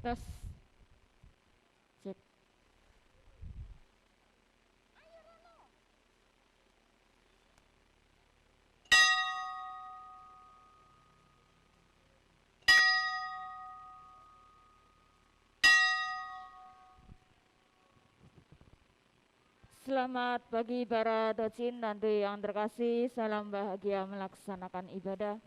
Tes, cek. Selamat pagi para docin dan doi yang terkasih. Salam bahagia melaksanakan ibadah.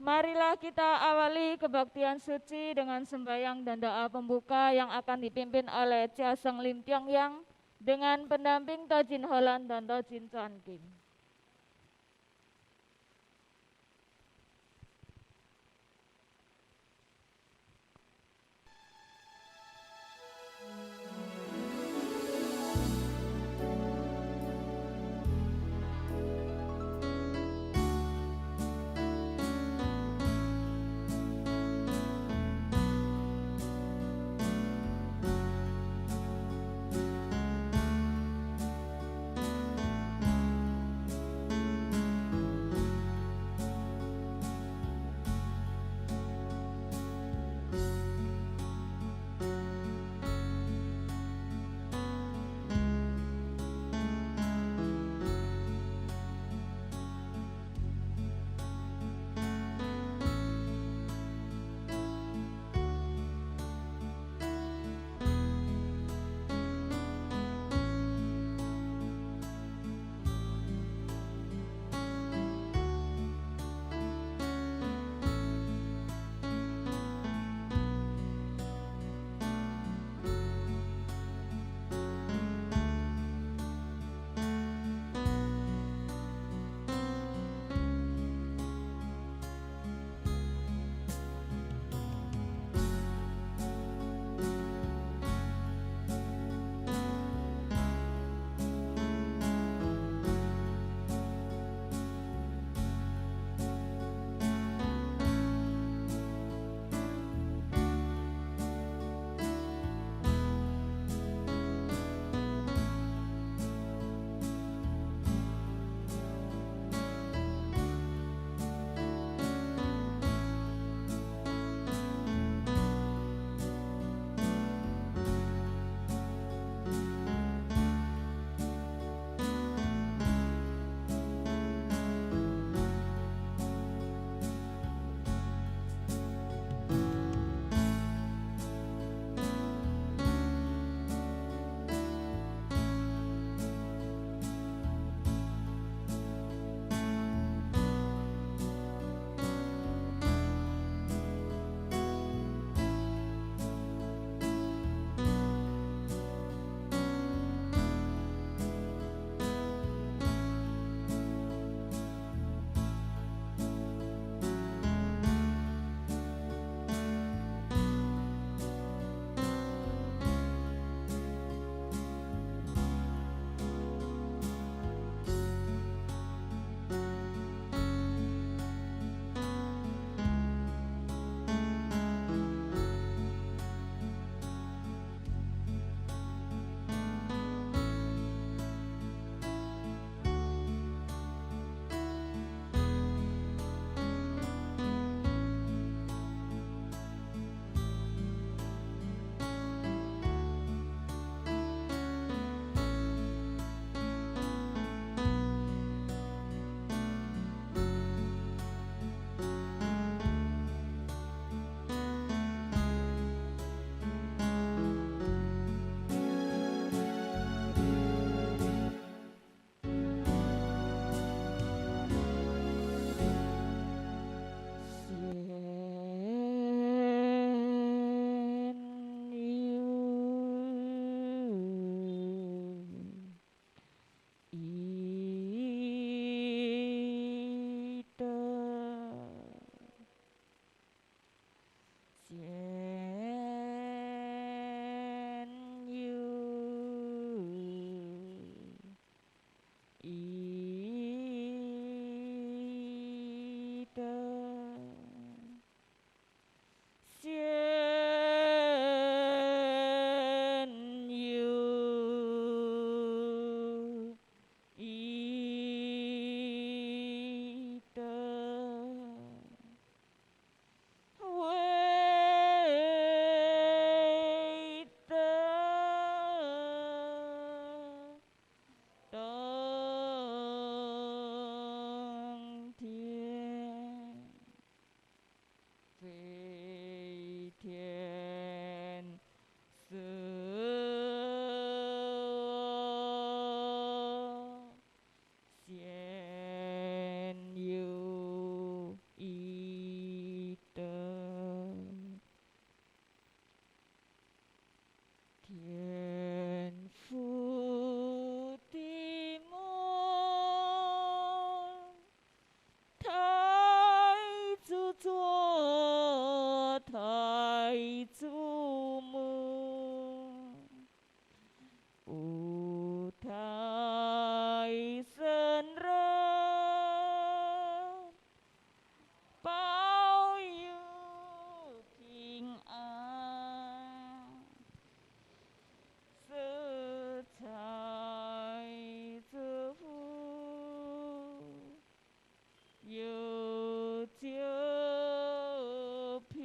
Marilah kita awali kebaktian suci dengan sembahyang dan doa pembuka yang akan dipimpin oleh Cha Seng Lim Pyongyang dengan pendamping Tojin Holland dan Tojin Chuan Kim. 飞天色，现有一德，天父的梦，太祖座，太祖母，五太神人，保佑平安，色彩泽福，有酒平，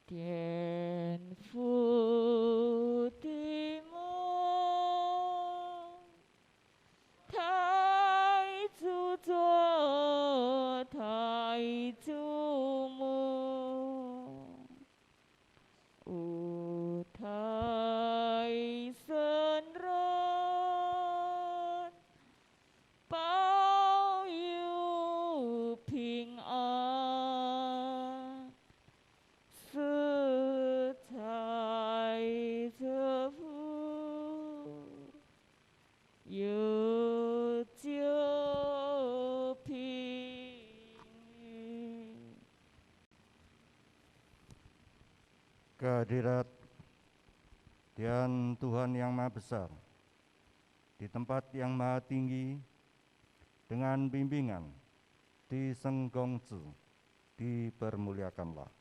天父的梦，太祖座，太祖母，五太神人，保佑平安，色彩泽福，有酒平。Kehadirat dan Tuhan yang Maha Besar di tempat yang maha tinggi, dengan bimbingan di Senggongzi dipermuliakanlah.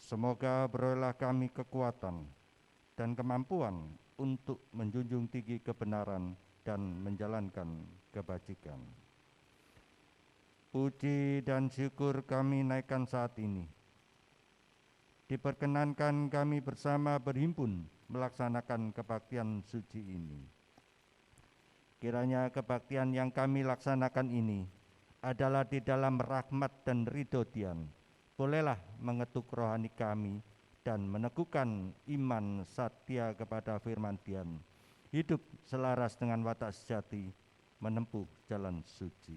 Semoga berolehlah kami kekuatan dan kemampuan untuk menjunjung tinggi kebenaran dan menjalankan kebajikan. Puji dan syukur kami naikkan saat ini. Diperkenankan kami bersama berhimpun melaksanakan kebaktian suci ini. Kiranya kebaktian yang kami laksanakan ini adalah di dalam rahmat dan ridho Dian. Bolehlah mengetuk rohani kami dan meneguhkan iman setia kepada firman Dian. Hidup selaras dengan watak sejati, menempuh jalan suci.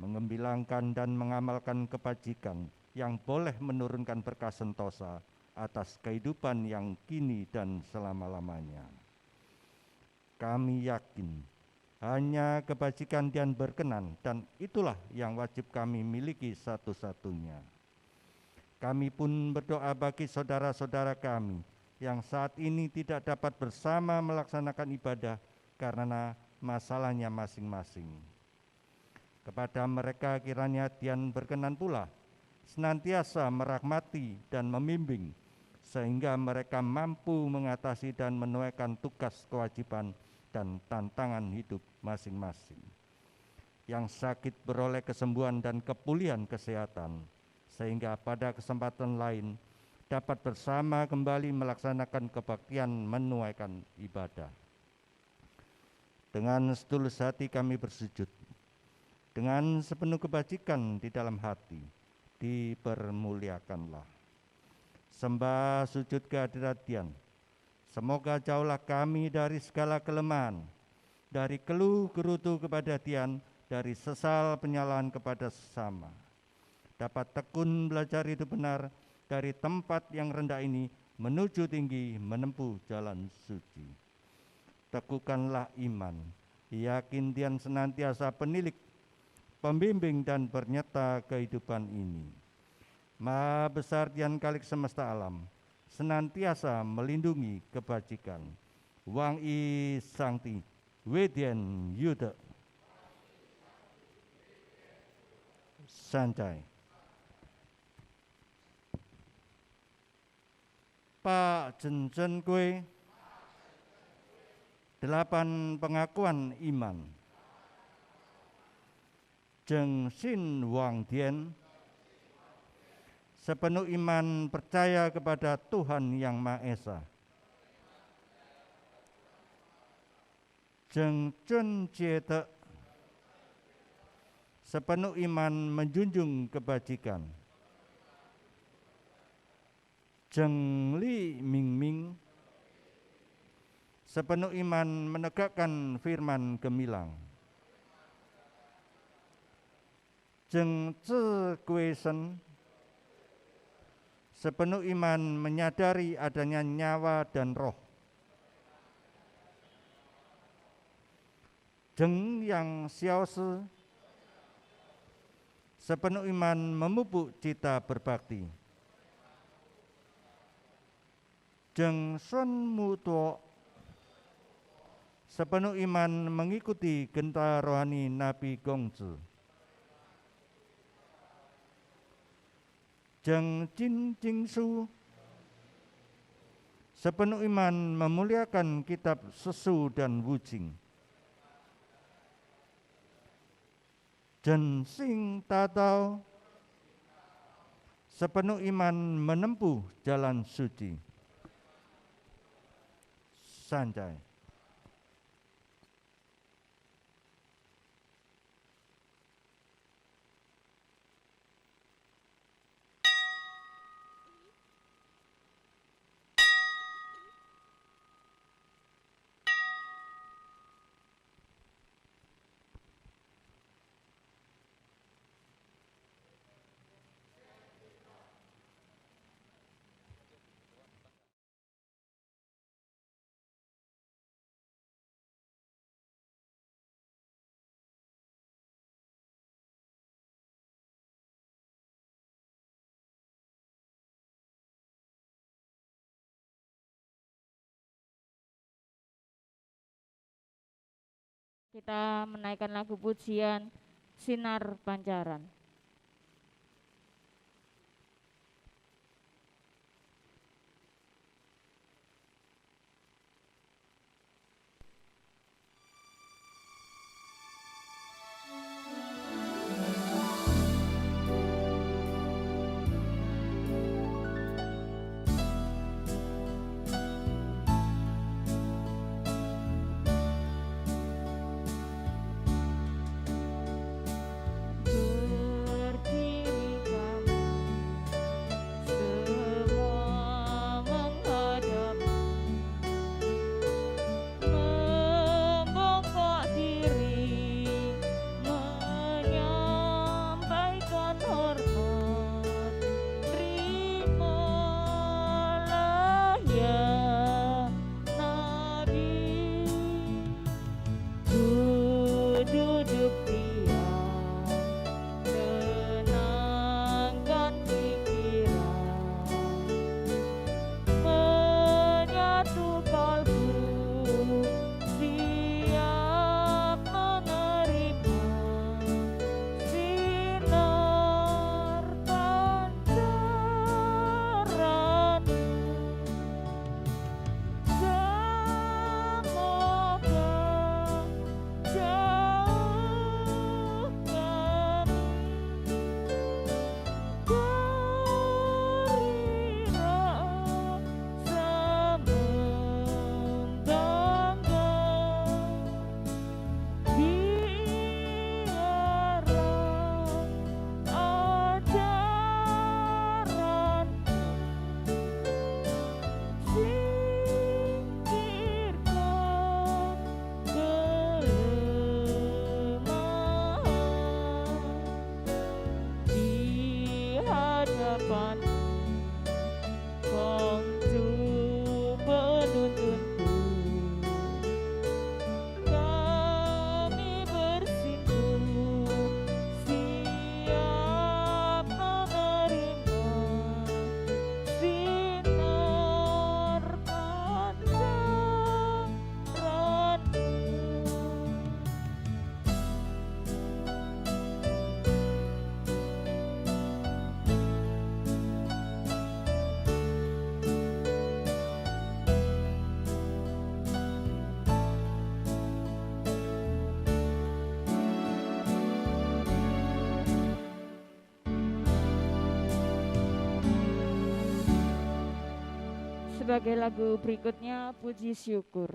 Mengembilangkan dan mengamalkan kebajikan yang boleh menurunkan berkah sentosa atas kehidupan yang kini dan selama-lamanya. Kami yakin hanya kebajikan Dian berkenan, dan itulah yang wajib kami miliki satu-satunya. Kami pun berdoa bagi saudara-saudara kami yang saat ini tidak dapat bersama melaksanakan ibadah karena masalahnya masing-masing. Kepada mereka kiranya Dian berkenan pula senantiasa merahmati dan membimbing, sehingga mereka mampu mengatasi dan menunaikan tugas kewajiban dan tantangan hidup masing-masing. Yang sakit beroleh kesembuhan dan kepulihan kesehatan, sehingga pada kesempatan lain dapat bersama kembali melaksanakan kebaktian menunaikan ibadah. Dengan setulus hati kami bersujud, dengan sepenuh kebajikan di dalam hati, dipermuliakanlah. Sembah sujud kehadirat Dian. Semoga jauhlah kami dari segala kelemahan, dari keluh gerutu kepada Dian, dari sesal penyalahan kepada sesama. Dapat tekun belajar hidup benar dari tempat yang rendah ini menuju tinggi, menempuh jalan suci. Teguhkanlah iman, yakin Dian senantiasa penilik, pembimbing dan penyerta kehidupan ini. Maha besar Dian Kalik semesta alam, senantiasa melindungi kebajikan. Wang I Sangti Wedien Yuda Sanjay. Pak Jenjen Kue, 8 pengakuan iman. Jeng Sin Wang Dian, sepenuh iman percaya kepada Tuhan Yang Maha Esa. Jeng Chun Jie Te, sepenuh iman menjunjung kebajikan. Jeng Li Ming Ming, sepenuh iman menegakkan firman gemilang. Jeng Zhe Kue Shen, sepenuh iman menyadari adanya nyawa dan roh. Jeng Yang Xiao Shi, sepenuh iman memupuk cita berbakti. Jeng Sun Mu Tuo, sepenuh iman mengikuti genta rohani Nabi Gongzi. Jeng Jin Jing Su, sepenuh iman memuliakan kitab Sesu dan Wujing. Jen Sing Tatao, sepenuh iman menempuh jalan suci. Sanjay. Kita menaikkan lagu pujian Sinar Pancaran. Sebagai lagu berikutnya, Puji Syukur.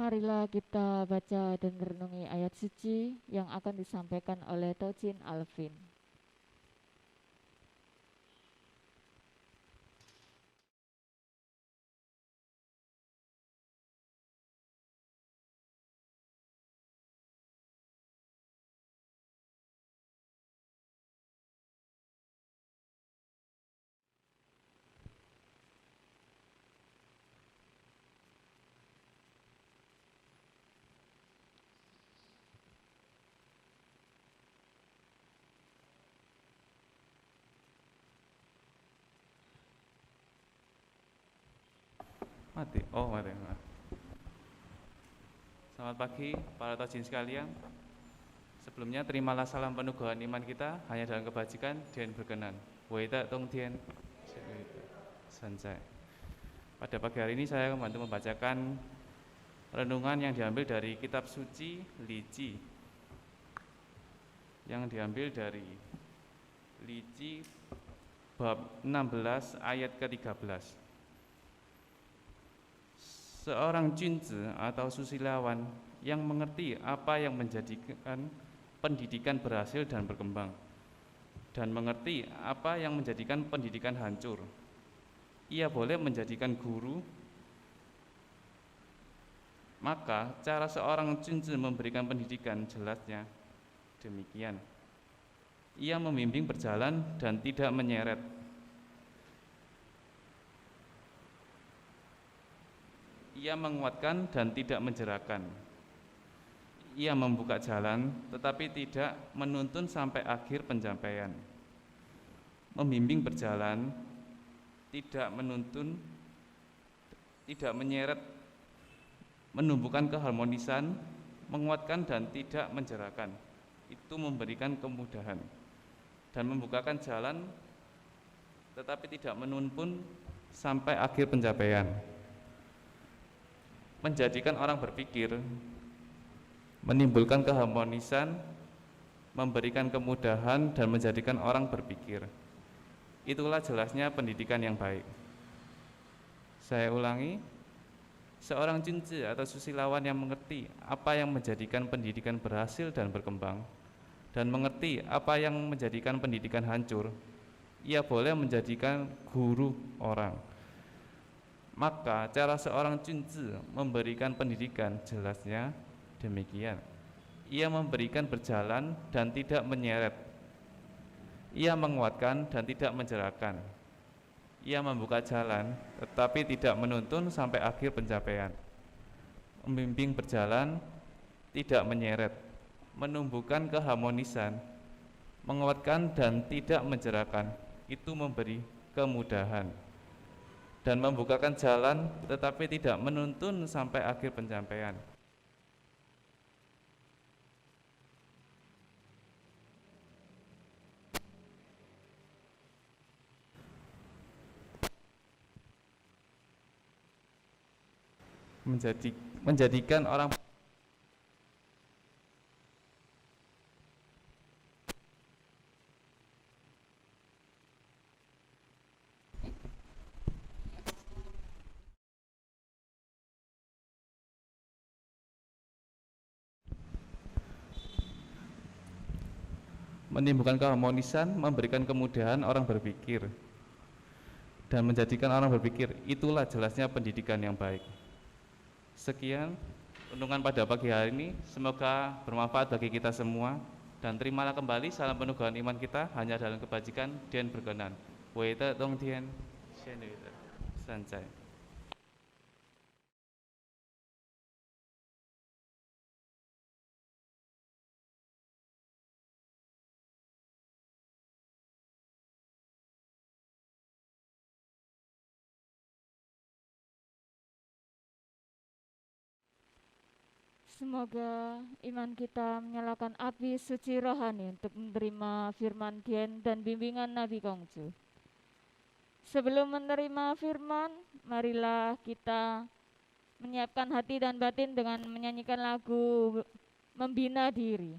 Marilah kita baca dan renungi ayat suci yang akan disampaikan oleh Tojin Alvin. Mati. Oh, mati. Selamat pagi para tajin sekalian. Sebelumnya terimalah salam penugahan iman kita hanya dalam kebajikan dan berkenan. Weita tong tien sancai. Pada pagi hari ini saya membantu membacakan renungan yang diambil dari kitab suci Lici. Yang diambil dari Lici bab 16 ayat ke-13. Seorang junzi atau susilawan yang mengerti apa yang menjadikan pendidikan berhasil dan berkembang, dan mengerti apa yang menjadikan pendidikan hancur. Ia boleh menjadikan guru. Maka cara seorang junzi memberikan pendidikan jelasnya demikian. Ia membimbing berjalan dan tidak menyeret. Ia menguatkan dan tidak menjerakan. Ia membuka jalan tetapi tidak menuntun sampai akhir pencapaian. Membimbing berjalan, tidak menuntun, tidak menyeret, menumbuhkan keharmonisan, menguatkan dan tidak menjerakan. Itu memberikan kemudahan dan membukakan jalan tetapi tidak menuntun sampai akhir pencapaian. Menjadikan orang berpikir, menimbulkan keharmonisan, memberikan kemudahan dan menjadikan orang berpikir. Itulah jelasnya pendidikan yang baik. Saya ulangi, seorang junzi atau susilawan yang mengerti apa yang menjadikan pendidikan berhasil dan berkembang, dan mengerti apa yang menjadikan pendidikan hancur, ia boleh menjadikan guru orang. Maka cara seorang junzi memberikan pendidikan jelasnya demikian. Ia memberikan berjalan dan tidak menyeret. Ia menguatkan dan tidak menjerakan. Ia membuka jalan tetapi tidak menuntun sampai akhir pencapaian. Membimbing berjalan, tidak menyeret. Menumbuhkan keharmonisan, menguatkan dan tidak menjerakan. Itu memberi kemudahan dan membukakan jalan tetapi tidak menuntun sampai akhir pencapaian. Menjadikan orang menimbulkan keharmonisan, memberikan kemudahan orang berpikir, dan menjadikan orang berpikir. Itulah jelasnya pendidikan yang baik. Sekian renungan pada pagi hari ini, semoga bermanfaat bagi kita semua, dan terimalah kembali salam penugahan iman kita hanya dalam kebajikan dan berkenan. Weita tong tien sancai. Semoga iman kita menyalakan api suci rohani untuk menerima firman Dian dan bimbingan Nabi Kongju. Sebelum menerima firman, marilah kita menyiapkan hati dan batin dengan menyanyikan lagu Membina Diri.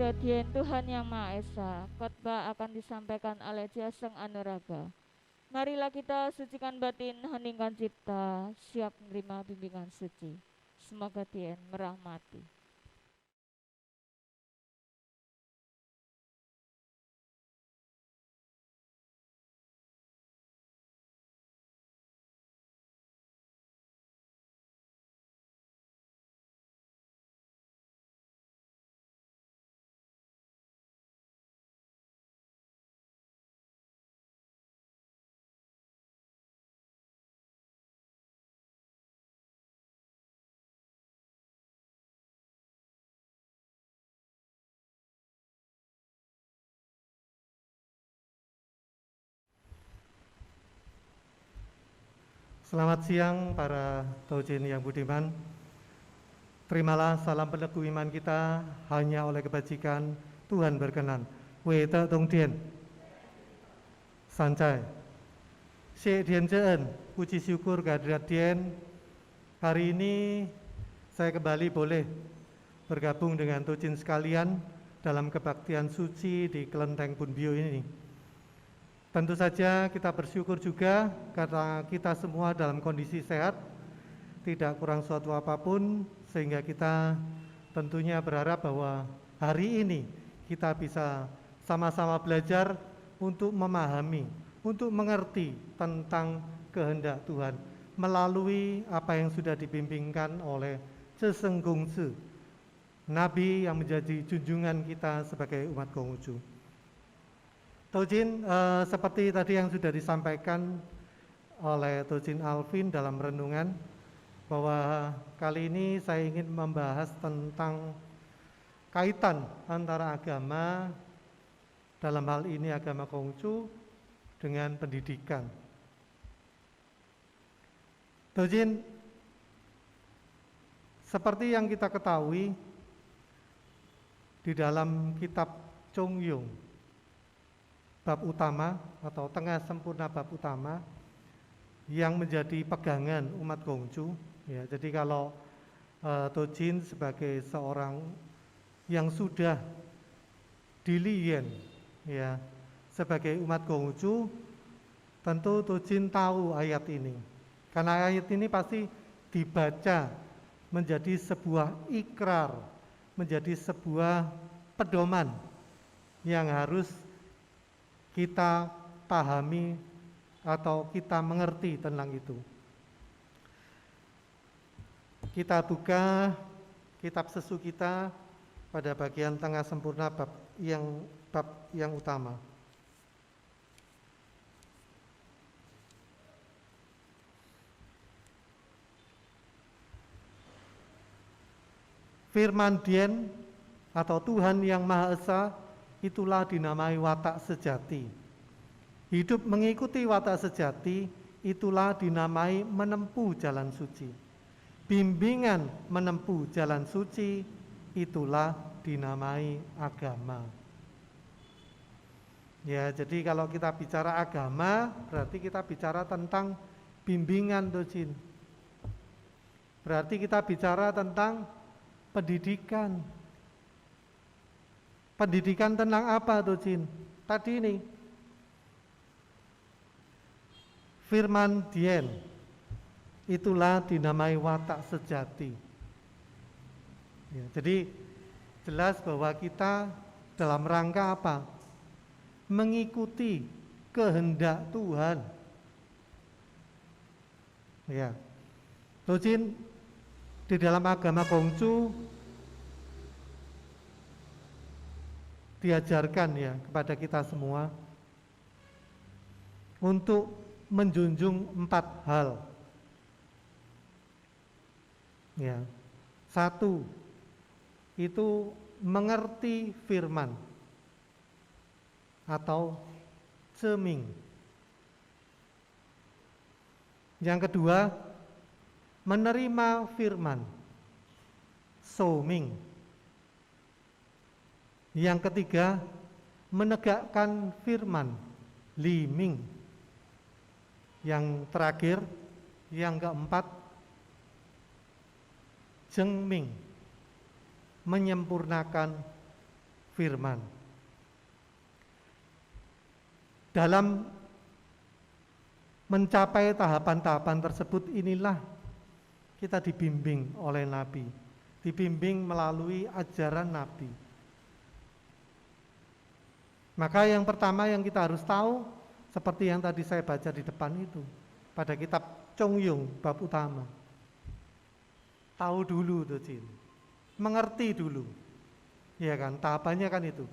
Sabda Dien Tuhan Yang Maha Esa, khotbah akan disampaikan oleh Jaseng Anuraga. Marilah kita sucikan batin, heningkan cipta, siap menerima bimbingan suci. Semoga Dien merahmati. Selamat siang para Taujin yang budiman. Terimalah salam peneguh iman kita hanya oleh kebajikan Tuhan berkenan. Wei te tong dien. Sancai. Syek dien jeen, puji syukur kehadirat dien. Hari ini saya kembali boleh bergabung dengan Taujin sekalian dalam kebaktian suci di Kelenteng Punbio ini. Tentu saja kita bersyukur juga karena kita semua dalam kondisi sehat, tidak kurang suatu apapun, sehingga kita tentunya berharap bahwa hari ini kita bisa sama-sama belajar untuk memahami, untuk mengerti tentang kehendak Tuhan melalui apa yang sudah dibimbingkan oleh Jaseng Gongse, Nabi yang menjadi junjungan kita sebagai umat Konghucu. Taujin, seperti tadi yang sudah disampaikan oleh Taujin Alvin dalam renungan, bahwa kali ini saya ingin membahas tentang kaitan antara agama, dalam hal ini agama Konghucu, dengan pendidikan. Taujin, seperti yang kita ketahui, di dalam kitab Chongyung, bab utama atau tengah sempurna bab utama yang menjadi pegangan umat Konghucu, ya. Jadi kalau Taujin sebagai seorang yang sudah dilien, ya, sebagai umat Konghucu, tentu Taujin tahu ayat ini, karena ayat ini pasti dibaca menjadi sebuah ikrar, menjadi sebuah pedoman yang harus kita pahami atau kita mengerti tentang itu. Kita buka kitab sesu kita pada bagian tengah sempurna bab yang utama. Firman Dien atau Tuhan Yang Maha Esa itulah dinamai watak sejati. Hidup mengikuti watak sejati itulah dinamai menempuh jalan suci. Bimbingan menempuh jalan suci itulah dinamai agama. Ya, jadi kalau kita bicara agama, berarti kita bicara tentang bimbingan, Taujin. Berarti kita bicara tentang pendidikan. Pendidikan tentang apa, Taujin? Tadi ini firman Dien, itulah dinamai watak sejati. Ya, jadi jelas bahwa kita dalam rangka apa? Mengikuti kehendak Tuhan. Ya, Taujin, di dalam agama Konghucu diajarkan ya kepada kita semua untuk menjunjung 4 hal. Ya. 1, itu mengerti firman atau ceming. Yang kedua, menerima firman, soming. Yang ketiga, menegakkan firman, liming. Yang terakhir, yang keempat, jengming, menyempurnakan firman. Dalam mencapai tahapan-tahapan tersebut inilah kita dibimbing oleh Nabi, dibimbing melalui ajaran Nabi. Maka yang pertama yang kita harus tahu, seperti yang tadi saya baca di depan itu, pada kitab Chong Yung bab utama. Tahu dulu tuh Jin, mengerti dulu, ya kan? Tahapannya kan itu,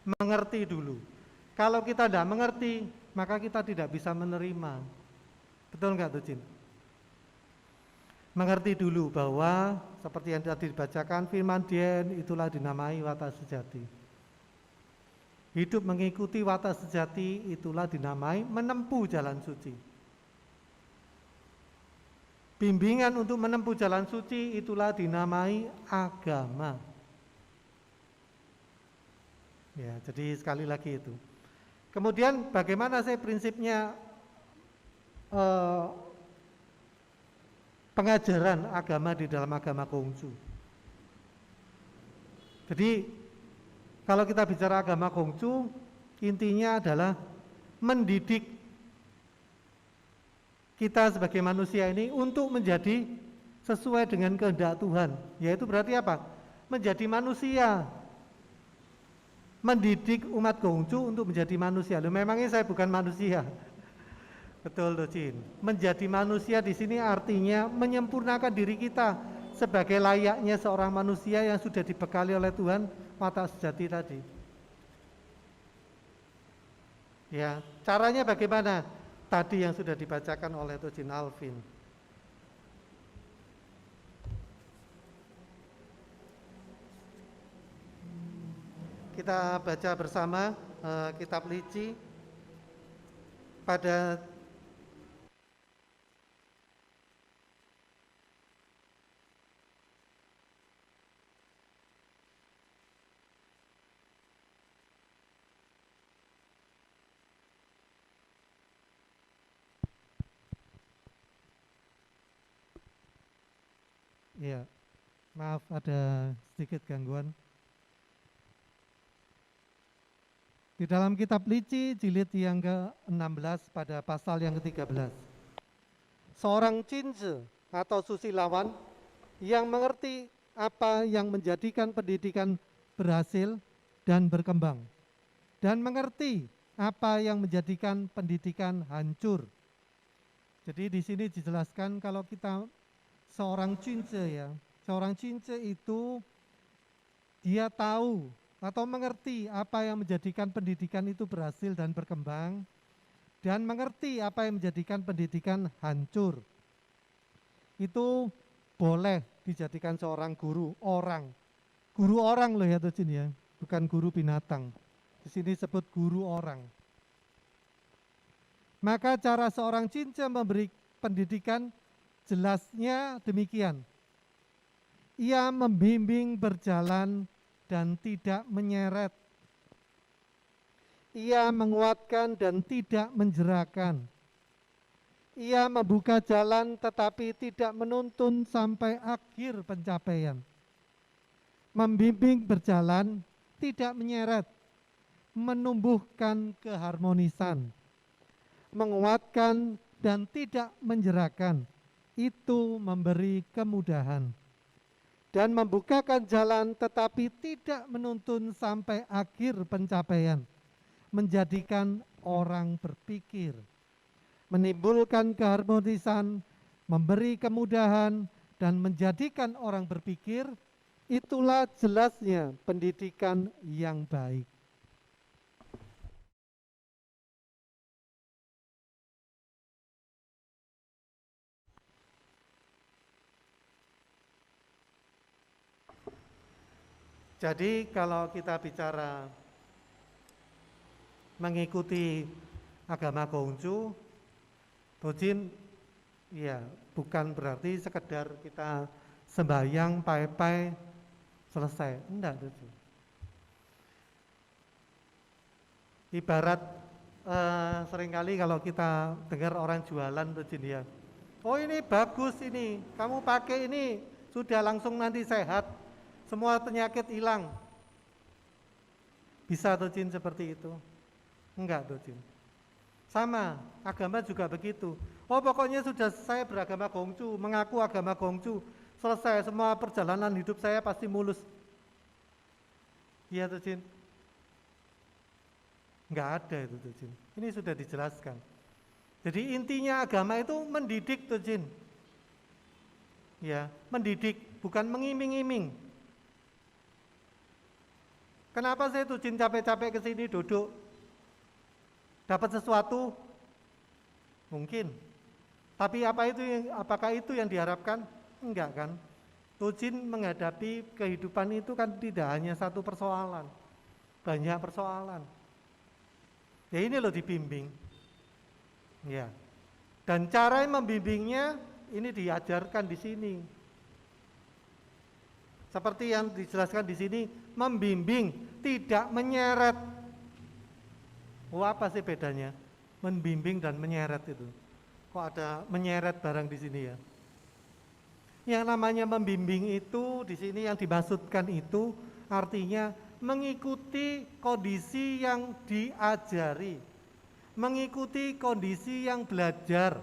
mengerti dulu. Kalau kita tidak mengerti, maka kita tidak bisa menerima. Betul nggak tuh Jin? Mengerti dulu bahwa seperti yang tadi dibacakan, firman Dien itulah dinamai watak sejati. Hidup mengikuti watak sejati itulah dinamai menempuh jalan suci. Bimbingan untuk menempuh jalan suci itulah dinamai agama. Ya, jadi sekali lagi itu. Kemudian bagaimana sih prinsipnya pengajaran agama di dalam agama Konghucu? Jadi kalau kita bicara agama Konghucu, intinya adalah mendidik kita sebagai manusia ini untuk menjadi sesuai dengan kehendak Tuhan. Yaitu berarti apa? Menjadi manusia. Mendidik umat Konghucu untuk menjadi manusia. Loh, memangnya saya bukan manusia? Betul loh, Cin. Menjadi manusia di sini artinya menyempurnakan diri kita sebagai layaknya seorang manusia yang sudah dibekali oleh Tuhan watak sejati tadi. Ya, caranya bagaimana? Tadi yang sudah dibacakan oleh Tujin Alvin. Kita baca bersama kitab Lici pada ya, maaf ada sedikit gangguan. Di dalam kitab Lici jilid yang ke-16 pada pasal yang ke-13. Seorang cince atau susilawan yang mengerti apa yang menjadikan pendidikan berhasil dan berkembang, dan mengerti apa yang menjadikan pendidikan hancur. Jadi di sini dijelaskan kalau kita seorang cince ya, seorang cince itu dia tahu atau mengerti apa yang menjadikan pendidikan itu berhasil dan berkembang, dan mengerti apa yang menjadikan pendidikan hancur. Itu boleh dijadikan seorang guru orang. Guru orang loh ya Tujin ya, bukan guru binatang. Di sini sebut guru orang. Maka cara seorang cince memberi pendidikan jelasnya demikian. Ia membimbing berjalan dan tidak menyeret. Ia menguatkan dan tidak menjerakan. Ia membuka jalan tetapi tidak menuntun sampai akhir pencapaian. Membimbing berjalan, tidak menyeret, menumbuhkan keharmonisan. Menguatkan dan tidak menjerakan, itu memberi kemudahan. Dan membukakan jalan tetapi tidak menuntun sampai akhir pencapaian, menjadikan orang berpikir, menimbulkan keharmonisan, memberi kemudahan, dan menjadikan orang berpikir. Itulah jelasnya pendidikan yang baik. Jadi kalau kita bicara mengikuti agama Konghucu, Tujin, ya bukan berarti sekedar kita sembahyang, pai-pai, selesai. Enggak, Tujin. Ibarat seringkali kalau kita dengar orang jualan, Tujin ya, oh ini bagus ini, kamu pakai ini, sudah langsung nanti sehat. Semua penyakit hilang. Bisa tuh Jin seperti itu? Enggak tuh Jin. Sama, agama juga begitu. Oh pokoknya sudah saya beragama Kongcu, mengaku agama Kongcu, selesai semua perjalanan hidup saya pasti mulus. Iya tuh Jin? Enggak ada itu tuh Jin. Ini sudah dijelaskan. Jadi intinya agama itu mendidik tuh Jin. Ya, mendidik, bukan mengiming-iming. Kenapa saya tuh Jin capek-capek ke sini duduk? Dapat sesuatu? Mungkin. Tapi apakah itu yang diharapkan? Enggak kan? Tujin menghadapi kehidupan itu kan tidak hanya satu persoalan, banyak persoalan. Ya ini loh dibimbing. Ya. Dan cara membimbingnya ini diajarkan di sini. Seperti yang dijelaskan di sini, membimbing, tidak menyeret. Oh, apa sih bedanya? Membimbing dan menyeret itu. Kok ada menyeret barang di sini ya? Yang namanya membimbing itu di sini yang dimaksudkan itu artinya mengikuti kondisi yang diajari, mengikuti kondisi yang belajar,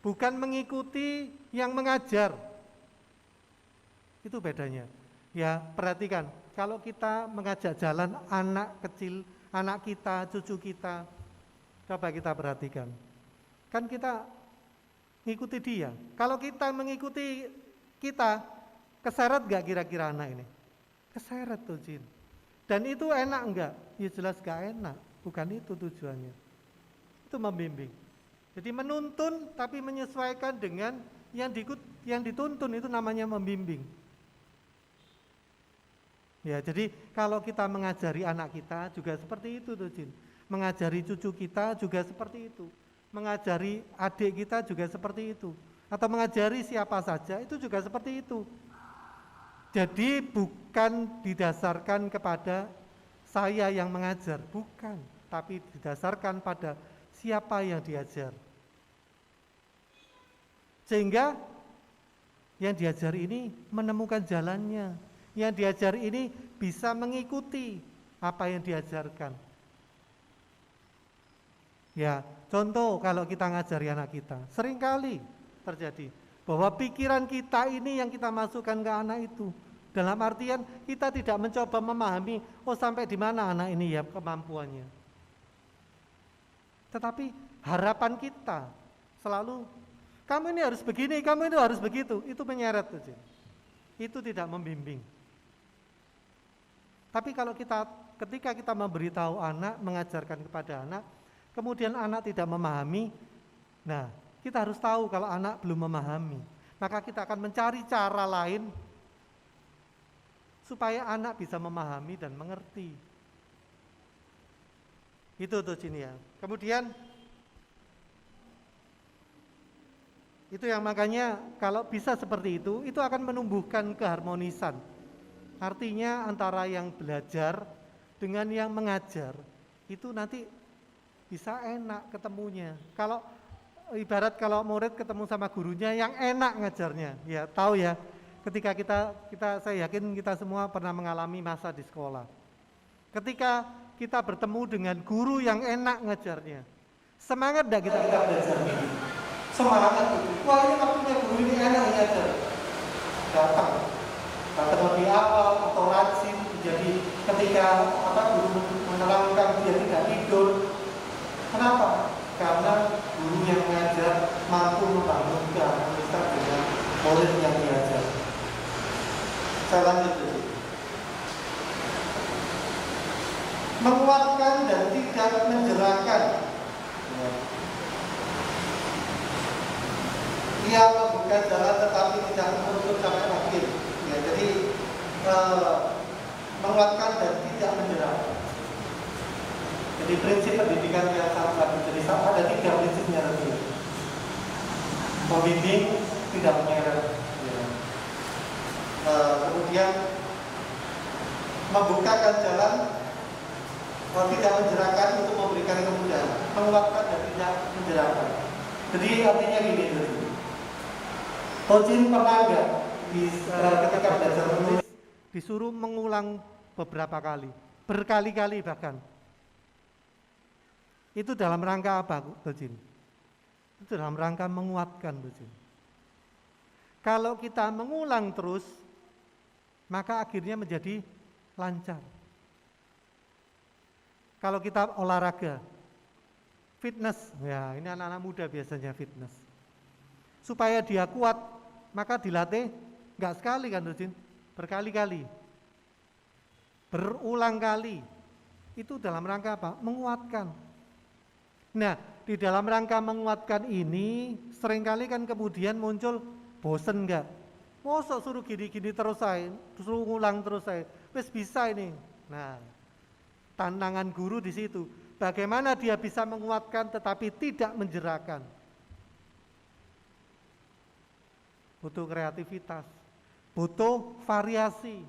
bukan mengikuti yang mengajar. Itu bedanya. Ya, perhatikan, kalau kita mengajak jalan anak kecil, anak kita, cucu kita, coba kita perhatikan. Kan kita ngikuti dia. Kalau kita mengikuti kita, keseret gak kira-kira anak ini? Keseret tuh Jin. Dan itu enak enggak? Ya jelas gak enak. Bukan itu tujuannya. Itu membimbing. Jadi menuntun tapi menyesuaikan dengan yang dituntun, itu namanya membimbing. Ya, jadi kalau kita mengajari anak kita juga seperti itu tuh Jin. Mengajari cucu kita juga seperti itu. Mengajari adik kita juga seperti itu. Atau mengajari siapa saja itu juga seperti itu. Jadi bukan didasarkan kepada saya yang mengajar, bukan. Tapi didasarkan pada siapa yang diajar. Sehingga yang diajar ini menemukan jalannya. Yang diajar ini bisa mengikuti apa yang diajarkan. Ya, contoh kalau kita ngajari anak kita, seringkali terjadi bahwa pikiran kita ini yang kita masukkan ke anak itu. Dalam artian kita tidak mencoba memahami, oh sampai di mana anak ini ya kemampuannya. Tetapi harapan kita selalu, kamu ini harus begini, kamu itu harus begitu, itu menyeret tuh. Itu tidak membimbing. Tapi kalau ketika kita memberitahu anak, mengajarkan kepada anak, kemudian anak tidak memahami, nah kita harus tahu kalau anak belum memahami. Maka kita akan mencari cara lain supaya anak bisa memahami dan mengerti. Itu tuh Jin ya. Kemudian itu yang makanya kalau bisa seperti itu akan menumbuhkan keharmonisan. Artinya antara yang belajar dengan yang mengajar itu nanti bisa enak ketemunya. Kalau ibarat kalau murid ketemu sama gurunya yang enak ngajarnya, ya tahu ya. Ketika saya yakin kita semua pernah mengalami masa di sekolah. Ketika kita bertemu dengan guru yang enak ngajarnya, semangat enggak kita belajar? Semangat itu. Wah, ini aku punya guru ini enak ngajar. Datang lebih awal atau rajin. Jadi ketika guru menerangkan dia tidak tidur. Kenapa? Karena guru yang mengajar mampu membangun keharmonisan dengan murid yang diajar. Saya lanjut dulu. Menguatkan dan tidak menjerahkan. Ia membuka jalan tetapi tidak menutup sampai akhir. Ya, jadi menguatkan dan tidak menjerahkan. Jadi prinsip pendidikan yang sangat bagus. Jadi ada 3 prinsipnya tadi. Membimbing, tidak menyeret. Ya. Kemudian membukakan jalan, tidak menjerahkan untuk memberikan kemudahan. Menguatkan dan tidak menjerahkan. Jadi artinya gini tadi. Tojin pernah enggak ketika belajar menulis disuruh mengulang beberapa kali, berkali-kali bahkan. Itu dalam rangka apa, Tujin? Itu dalam rangka menguatkan, Tujin. Kalau kita mengulang terus, maka akhirnya menjadi lancar. Kalau kita olahraga, fitness, ya ini anak-anak muda biasanya fitness. Supaya dia kuat, maka dilatih enggak sekali kan, Tujin? Berkali-kali. Berulang kali. Itu dalam rangka apa? Menguatkan. Nah, di dalam rangka menguatkan ini, seringkali kan kemudian muncul bosen enggak? Mosok suruh gini-gini terus saya, suruh ngulang terus saya, wis bisa ini. Nah, tantangan guru di situ. Bagaimana dia bisa menguatkan tetapi tidak menjerakan. Butuh kreativitas, butuh variasi,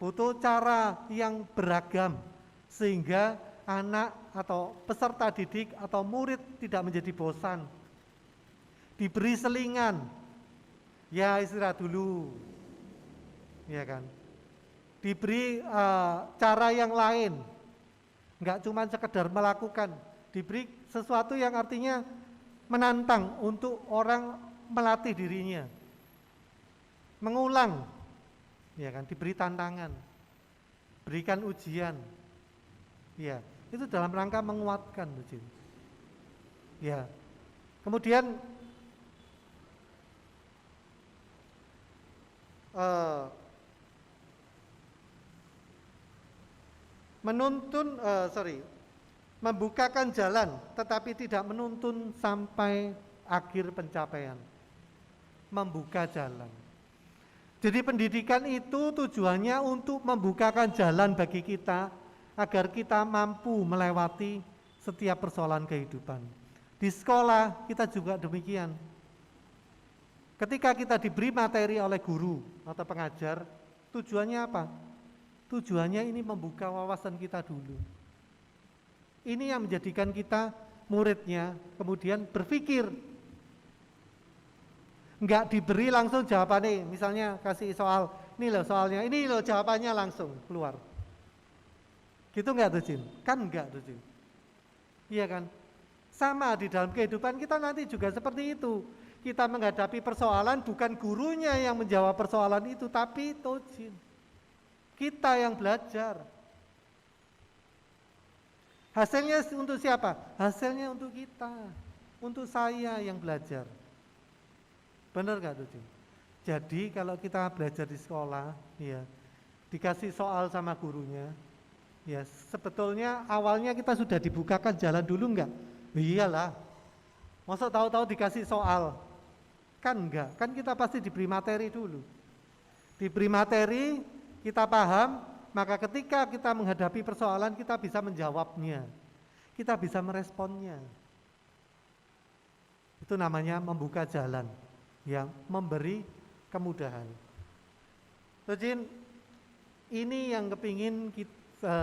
butuh cara yang beragam sehingga anak atau peserta didik atau murid tidak menjadi bosan. Diberi selingan, ya istirahat dulu, ya kan. Diberi cara yang lain, enggak cuma sekedar melakukan, diberi sesuatu yang artinya menantang untuk orang melatih dirinya, mengulang, ya kan, diberi tantangan, berikan ujian, ya itu dalam rangka menguatkan, ya. Kemudian membukakan jalan tetapi tidak menuntun sampai akhir pencapaian. Membuka jalan. Jadi pendidikan itu tujuannya untuk membukakan jalan bagi kita agar kita mampu melewati setiap persoalan kehidupan. Di sekolah kita juga demikian. Ketika kita diberi materi oleh guru atau pengajar, tujuannya apa? Tujuannya ini membuka wawasan kita dulu. Ini yang menjadikan kita muridnya kemudian berpikir. Enggak diberi langsung jawabannya, misalnya kasih soal, ini loh soalnya, ini loh jawabannya langsung keluar. Gitu enggak tuh Jin? Kan enggak tuh Jin. Iya kan? Sama di dalam kehidupan kita nanti juga seperti itu. Kita menghadapi persoalan bukan gurunya yang menjawab persoalan itu, tapi Tojin. Kita yang belajar. Hasilnya untuk siapa? Hasilnya untuk kita, untuk saya yang belajar. Benar gak tuh? Jadi kalau kita belajar di sekolah, ya dikasih soal sama gurunya, ya sebetulnya awalnya kita sudah dibukakan jalan dulu enggak? Iyalah, masa tahu-tahu dikasih soal? Kan enggak, kan kita pasti diberi materi dulu. Diberi materi, kita paham, maka ketika kita menghadapi persoalan kita bisa menjawabnya, kita bisa meresponnya. Itu namanya membuka jalan, yang memberi kemudahan. Jadi ini yang kepingin kita,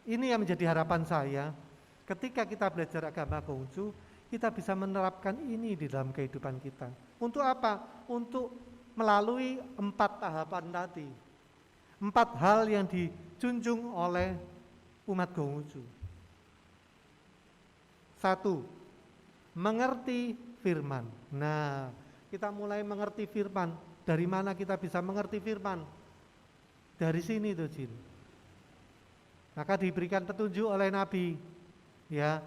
ini yang menjadi harapan saya. Ketika kita belajar agama Konghucu, kita bisa menerapkan ini di dalam kehidupan kita. Untuk apa? Untuk melalui 4 tahapan tadi. 4 hal yang dijunjung oleh umat Konghucu. 1. Mengerti firman. Nah, kita mulai mengerti firman. Dari mana kita bisa mengerti firman? Dari sini tuh Jin. Maka diberikan petunjuk oleh Nabi. Ya,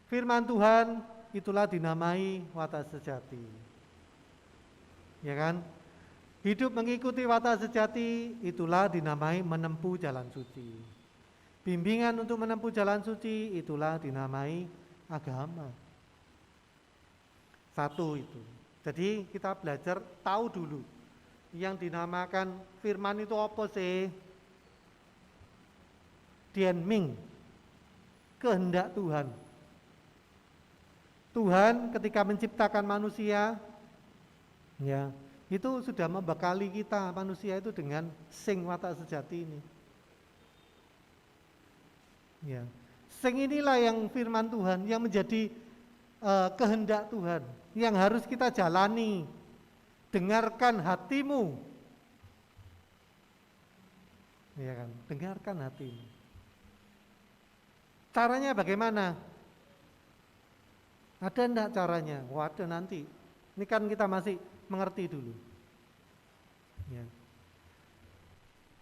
firman Tuhan itulah dinamai watak sejati. Ya kan? Hidup mengikuti watak sejati itulah dinamai menempuh jalan suci. Bimbingan untuk menempuh jalan suci itulah dinamai agama. 1 itu. Jadi kita belajar tahu dulu yang dinamakan firman itu apa sih? Dienming, kehendak Tuhan. Tuhan ketika menciptakan manusia, ya itu sudah membekali kita manusia itu dengan sing watak sejati ini. Ya, sing inilah yang firman Tuhan yang menjadi kehendak Tuhan yang harus kita jalani. Dengarkan hatimu. Ya kan? Dengarkan hatimu. Caranya bagaimana? Ada enggak caranya? Waduh nanti. Ini kan kita masih mengerti dulu. Ya.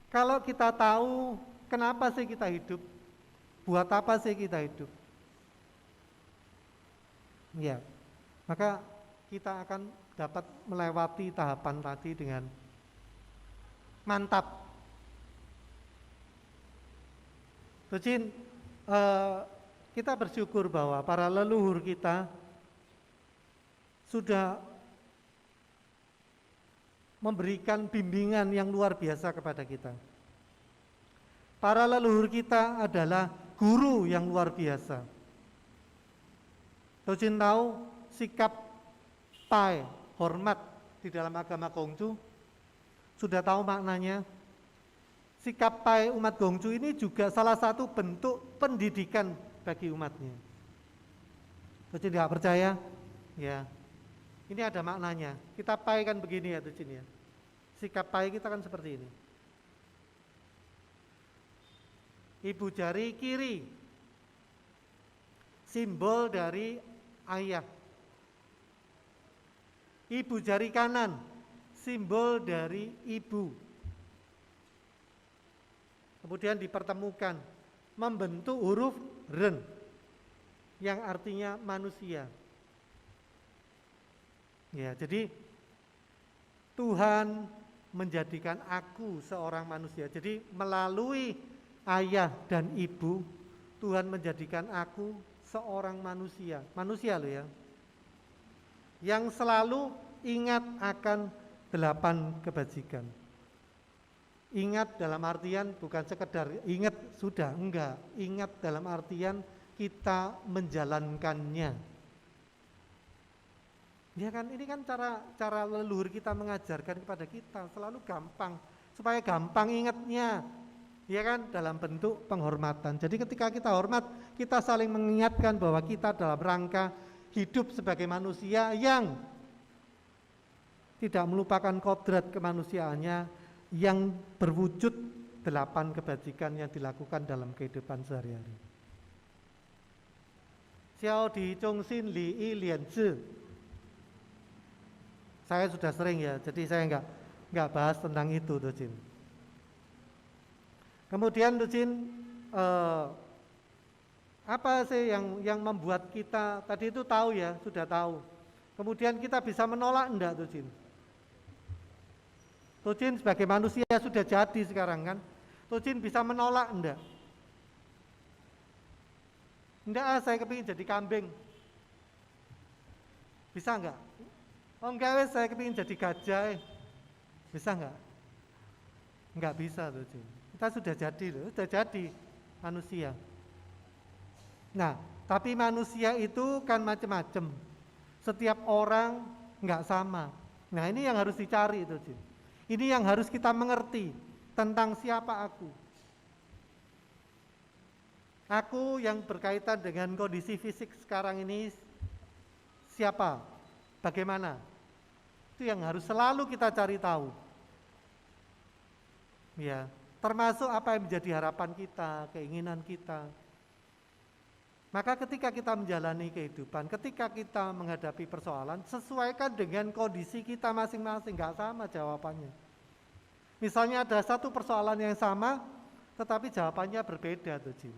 Kalau kita tahu kenapa sih kita hidup, buat apa sih kita hidup? Ya, maka kita akan dapat melewati tahapan tadi dengan mantap. Tuh, kita bersyukur bahwa para leluhur kita sudah memberikan bimbingan yang luar biasa kepada kita. Para leluhur kita adalah guru yang luar biasa. Tuh tahu sikap pai, hormat di dalam agama Konghucu, sudah tahu maknanya. Sikap pai umat Konghucu ini juga salah satu bentuk pendidikan bagi umatnya. Tuh nggak percaya? Ya, ini ada maknanya. Kita pai kan begini ya, Tuh ya. Sikap pai kita kan seperti ini. Ibu jari kiri, simbol dari ayah. Ibu jari kanan, simbol dari ibu. Kemudian dipertemukan, membentuk huruf ren, yang artinya manusia. Ya, jadi Tuhan menjadikan aku seorang manusia. Jadi melalui ayah dan ibu, Tuhan menjadikan aku seorang manusia. Manusia loh ya. Yang selalu ingat akan 8 kebajikan. Ingat dalam artian bukan sekedar ingat sudah, enggak. Ingat dalam artian kita menjalankannya. Ya kan, ini kan cara leluhur kita mengajarkan kepada kita, selalu gampang, supaya gampang ingatnya. Ya kan, dalam bentuk penghormatan. Jadi ketika kita hormat, kita saling mengingatkan bahwa kita dalam rangka hidup sebagai manusia yang tidak melupakan kodrat kemanusiaannya, yang berwujud 8 kebajikan yang dilakukan dalam kehidupan sehari-hari. Xiao di Zhong Xin Li Yi Lian Zhi. Saya sudah sering ya, jadi saya enggak bahas tentang itu, Tuh Jin. Kemudian Tuh Jin, apa sih yang membuat kita tadi itu tahu ya, sudah tahu. Kemudian kita bisa menolak enggak, Tuh Jin? Tuh Jin sebagai manusia sudah jadi sekarang kan. Tuh Jin bisa menolak enggak? Enggak, saya kepingin jadi kambing. Bisa enggak? Oh enggak, saya kepingin jadi gajah. Bisa enggak? Enggak bisa, Tuh Jin. Kita sudah jadi loh, sudah jadi manusia. Nah, tapi manusia itu kan macam-macam. Setiap orang enggak sama. Nah, ini yang harus dicari, Tuh Jin. Ini yang harus kita mengerti tentang siapa aku. Aku yang berkaitan dengan kondisi fisik sekarang ini siapa? Bagaimana? Itu yang harus selalu kita cari tahu. Ya, termasuk apa yang menjadi harapan kita, keinginan kita. Maka ketika kita menjalani kehidupan, ketika kita menghadapi persoalan, sesuaikan dengan kondisi kita masing-masing, nggak sama jawabannya. Misalnya ada satu persoalan yang sama, tetapi jawabannya berbeda, Tuh Jin.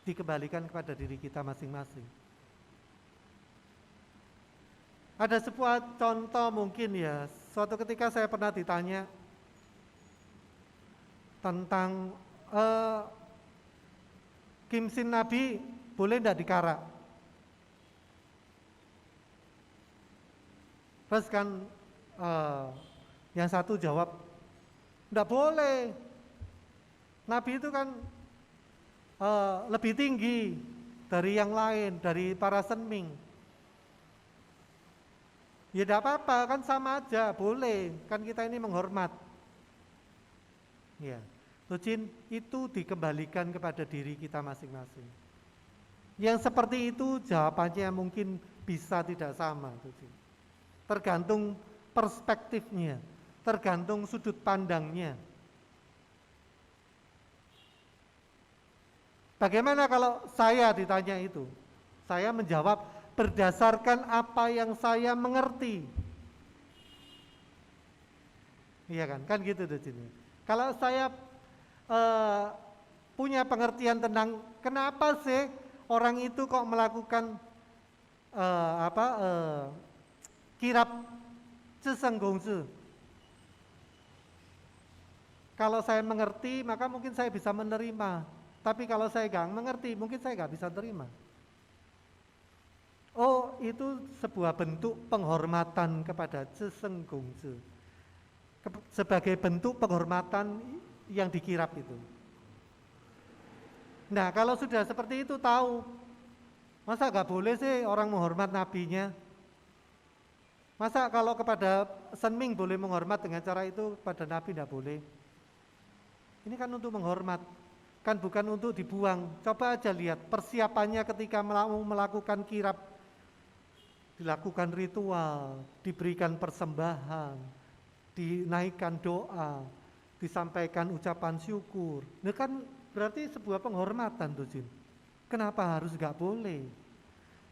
Dikembalikan kepada diri kita masing-masing. Ada sebuah contoh mungkin ya, suatu ketika saya pernah ditanya tentang Kimsin Nabi boleh enggak dikarak? Terus kan yang satu jawab, enggak boleh. Nabi itu kan lebih tinggi dari yang lain, dari para senming. Ya enggak apa-apa, kan sama aja, boleh. Kan kita ini menghormat. Ya. Tuh Jin, itu dikembalikan kepada diri kita masing-masing. Yang seperti itu jawabannya mungkin bisa tidak sama, Tuh Jin. Tergantung perspektifnya, tergantung sudut pandangnya. Bagaimana kalau saya ditanya itu? Saya menjawab berdasarkan apa yang saya mengerti. Iya kan? Kan gitu tuh Cini. Kalau saya punya pengertian tentang kenapa sih orang itu kok melakukan kirap Zheshengongzi. Kalau saya mengerti, maka mungkin saya bisa menerima. Tapi kalau saya nggak mengerti, mungkin saya nggak bisa terima. Oh, itu sebuah bentuk penghormatan kepada Zheshengongzi. Sebagai bentuk penghormatan yang dikirap itu. Nah, kalau sudah seperti itu tahu, masa nggak boleh sih orang menghormat nabinya? Masa kalau kepada Senming boleh menghormat dengan cara itu, pada nabi nggak boleh? Ini kan untuk menghormat, kan bukan untuk dibuang. Coba aja lihat persiapannya ketika melakukan kirap, dilakukan ritual, diberikan persembahan, dinaikkan doa, disampaikan ucapan syukur. Ini kan berarti sebuah penghormatan tuh Jin. Kenapa harus nggak boleh?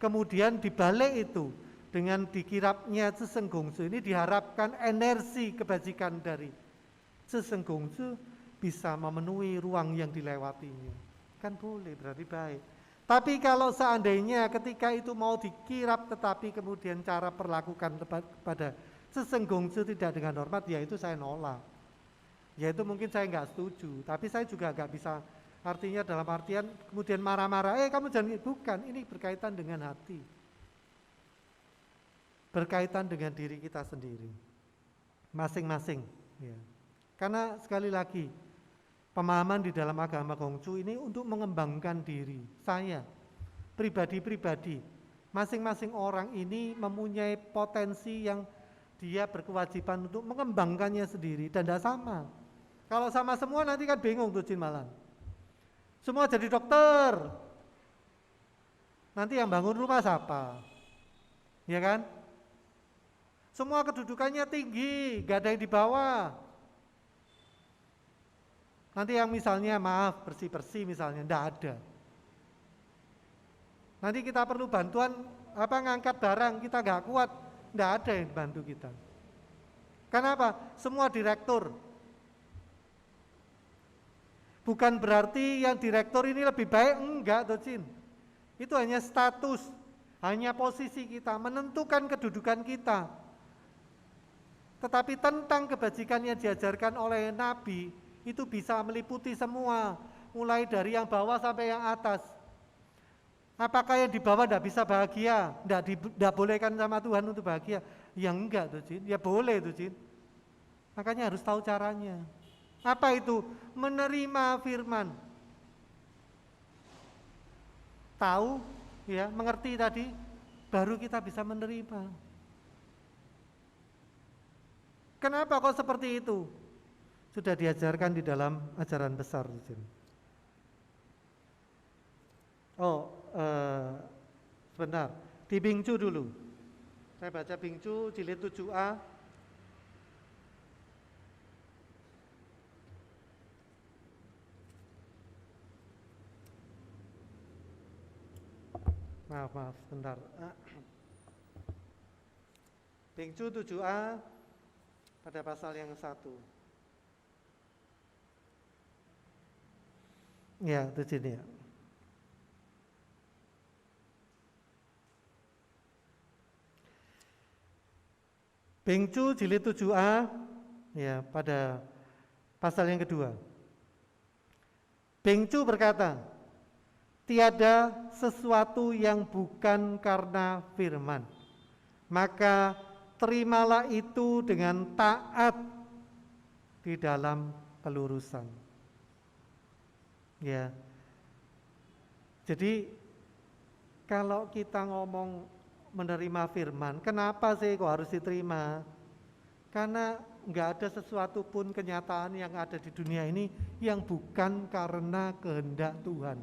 Kemudian dibalik itu dengan dikirapnya Zheshengongzi ini diharapkan energi kebajikan dari Zheshengongzi bisa memenuhi ruang yang dilewatinya. Kan boleh, berarti baik. Tapi kalau seandainya ketika itu mau dikirap tetapi kemudian cara perlakukan pada Zheshengongzi tidak dengan hormat, ya itu saya nolak. Ya itu mungkin saya nggak setuju, tapi saya juga nggak bisa, artinya dalam artian kemudian marah-marah, kamu jangan, bukan, ini berkaitan dengan hati. Berkaitan dengan diri kita sendiri, masing-masing. Ya. Karena sekali lagi, pemahaman di dalam agama Konghucu ini untuk mengembangkan diri, saya, pribadi-pribadi, masing-masing orang ini mempunyai potensi yang dia berkewajiban untuk mengembangkannya sendiri, dan tidak sama. Kalau sama semua nanti kan bingung tuh Jin malah. Semua jadi dokter. Nanti yang bangun rumah siapa? Ya kan? Semua kedudukannya tinggi, gak ada yang di bawah. Nanti yang misalnya maaf bersih-bersih misalnya, enggak ada. Nanti kita perlu bantuan ngangkat barang, kita gak kuat, enggak ada yang bantu kita. Kenapa? Semua direktur. Bukan berarti yang direktur ini lebih baik, enggak Docin. Itu hanya status, hanya posisi kita, menentukan kedudukan kita. Tetapi tentang kebajikan yang diajarkan oleh Nabi, itu bisa meliputi semua, mulai dari yang bawah sampai yang atas. Apakah yang di bawah tidak bisa bahagia? Tidak bolehkan sama Tuhan untuk bahagia? Ya enggak Docin, ya boleh Docin. Makanya harus tahu caranya. Apa itu? Menerima firman. Tahu, ya, mengerti tadi, baru kita bisa menerima. Kenapa kok seperti itu? Sudah diajarkan di dalam ajaran besar. Sebentar, di Bingcu dulu. Saya baca Bingcu jilid 7a. Maaf, sebentar. Bingcu 7a pada pasal yang 1. Ya, itu sini ya. Bingcu jilid 7a ya pada pasal yang kedua. Bingcu berkata, tiada sesuatu yang bukan karena firman, maka terimalah itu dengan taat di dalam kelurusan. Ya, jadi kalau kita ngomong menerima firman, kenapa sih kok harus diterima? Karena nggak ada sesuatu pun kenyataan yang ada di dunia ini yang bukan karena kehendak Tuhan.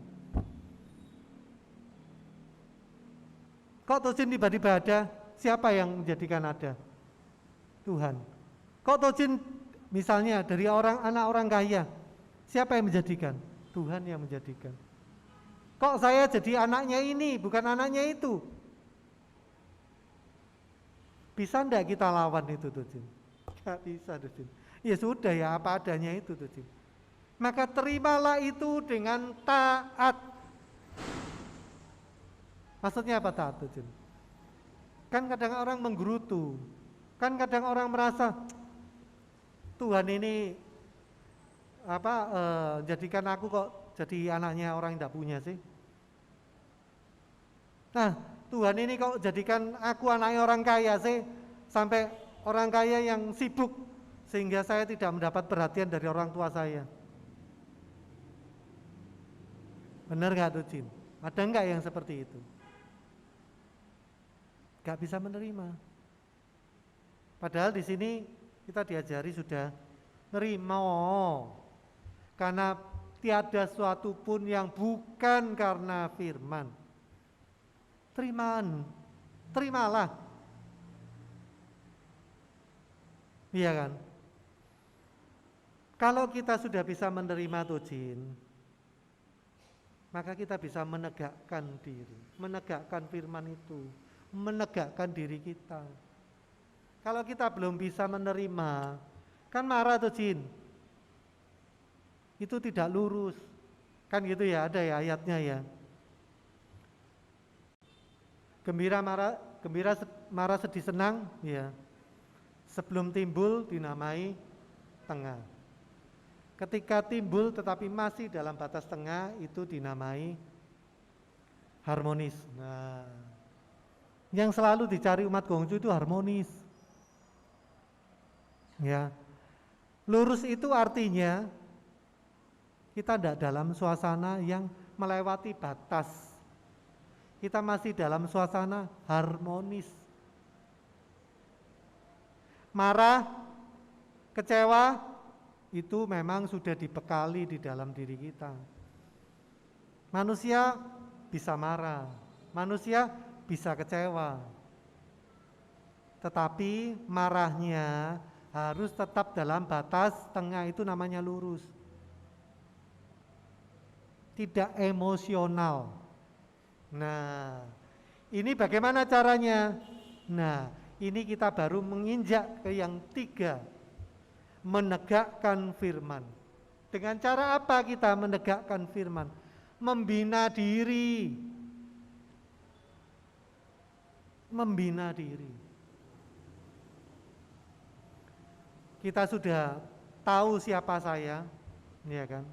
Kok Tojin tiba-tiba ada? Siapa yang menjadikan ada? Tuhan. Kok Tojin misalnya dari anak orang kaya? Siapa yang menjadikan? Tuhan yang menjadikan. Kok saya jadi anaknya ini, bukan anaknya itu? Bisa enggak kita lawan itu tuh, Jin? Gak bisa tuh, Jin. Ya sudah ya, apa adanya itu tuh, Jin. Maka terimalah itu dengan taat. Maksudnya apa taat tuh, Jin? Kan kadang orang menggerutu, kan kadang orang merasa Tuhan ini jadikan aku kok jadi anaknya orang yang tidak punya sih. Nah, Tuhan ini kok jadikan aku anaknya orang kaya sih, sampai orang kaya yang sibuk sehingga saya tidak mendapat perhatian dari orang tua saya. Benar gak tuh, Jin? Ada enggak yang seperti itu? Gak bisa menerima. Padahal di sini kita diajari sudah nerima, karena tiada suatu pun yang bukan karena firman. Terimalah. Iya kan? Kalau kita sudah bisa menerima tuh, Jin, maka kita bisa menegakkan diri, menegakkan firman itu, menegakkan diri kita. Kalau kita belum bisa menerima, kan marah tuh, Jin. Itu tidak lurus. Kan gitu ya, ada ya ayatnya ya. Gembira marah sedih senang, ya. Sebelum timbul dinamai tengah. Ketika timbul tetapi masih dalam batas tengah, itu dinamai harmonis. Nah, yang selalu dicari umat Konghucu itu harmonis. Ya. Lurus itu artinya kita tidak dalam suasana yang melewati batas. Kita masih dalam suasana harmonis. Marah, kecewa, itu memang sudah dibekali di dalam diri kita. Manusia bisa marah, manusia bisa kecewa. Tetapi marahnya harus tetap dalam batas tengah, itu namanya lurus. Tidak emosional. Nah, ini bagaimana caranya? Nah, ini kita baru menginjak ke yang 3, menegakkan firman. Dengan cara apa kita menegakkan firman? Membina diri. Membina diri. Kita sudah tahu siapa saya, ya kan?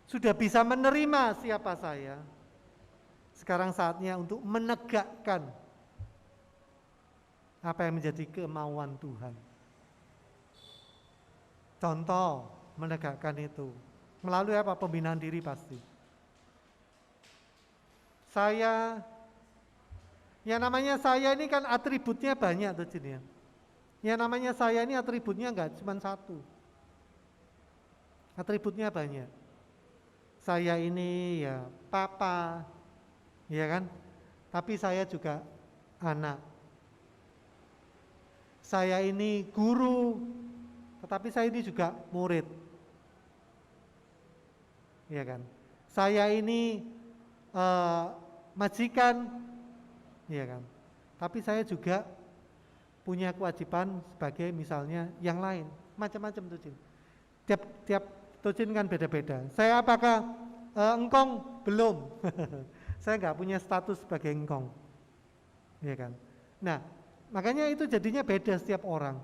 Sudah bisa menerima siapa saya. Sekarang saatnya untuk menegakkan apa yang menjadi kemauan Tuhan. Contoh menegakkan itu melalui apa? Pembinaan diri pasti. Saya, yang namanya saya ini kan atributnya banyak tuh, Jin, ya. Yang namanya saya ini atributnya enggak cuma satu. Atributnya banyak. Saya ini ya papa, ya kan? Tapi saya juga anak. Saya ini guru, tetapi saya ini juga murid. Ya kan? Saya ini majikan, ya kan? Tapi saya juga punya kewajiban sebagai misalnya yang lain, macam-macam tuh, Jin. Tiap tucin kan beda-beda. Saya apakah engkong? Belum. Saya nggak punya status sebagai engkong, ya kan? Nah, makanya itu jadinya beda setiap orang.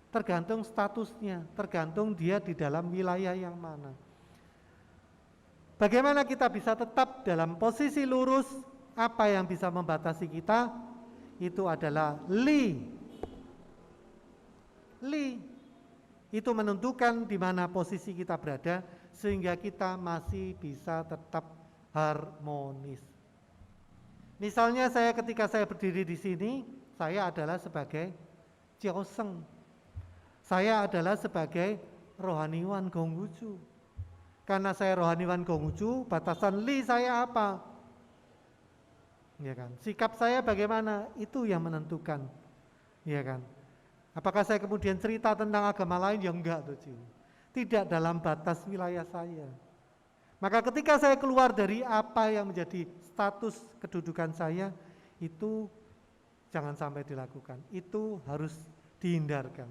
Tergantung statusnya, tergantung dia di dalam wilayah yang mana. Bagaimana kita bisa tetap dalam posisi lurus? Apa yang bisa membatasi kita? Itu adalah li. Itu menentukan di mana posisi kita berada sehingga kita masih bisa tetap harmonis. Misalnya ketika saya berdiri di sini, saya adalah sebagai Cioseng. Saya adalah sebagai rohaniwan Konghucu. Karena saya rohaniwan Konghucu, batasan li saya apa? Ya kan? Sikap saya bagaimana? Itu yang menentukan. Ya kan? Apakah saya kemudian cerita tentang agama lain? Ya enggak tuh, Cing. Tidak dalam batas wilayah saya. Maka ketika saya keluar dari apa yang menjadi status kedudukan saya, itu jangan sampai dilakukan. Itu harus dihindarkan.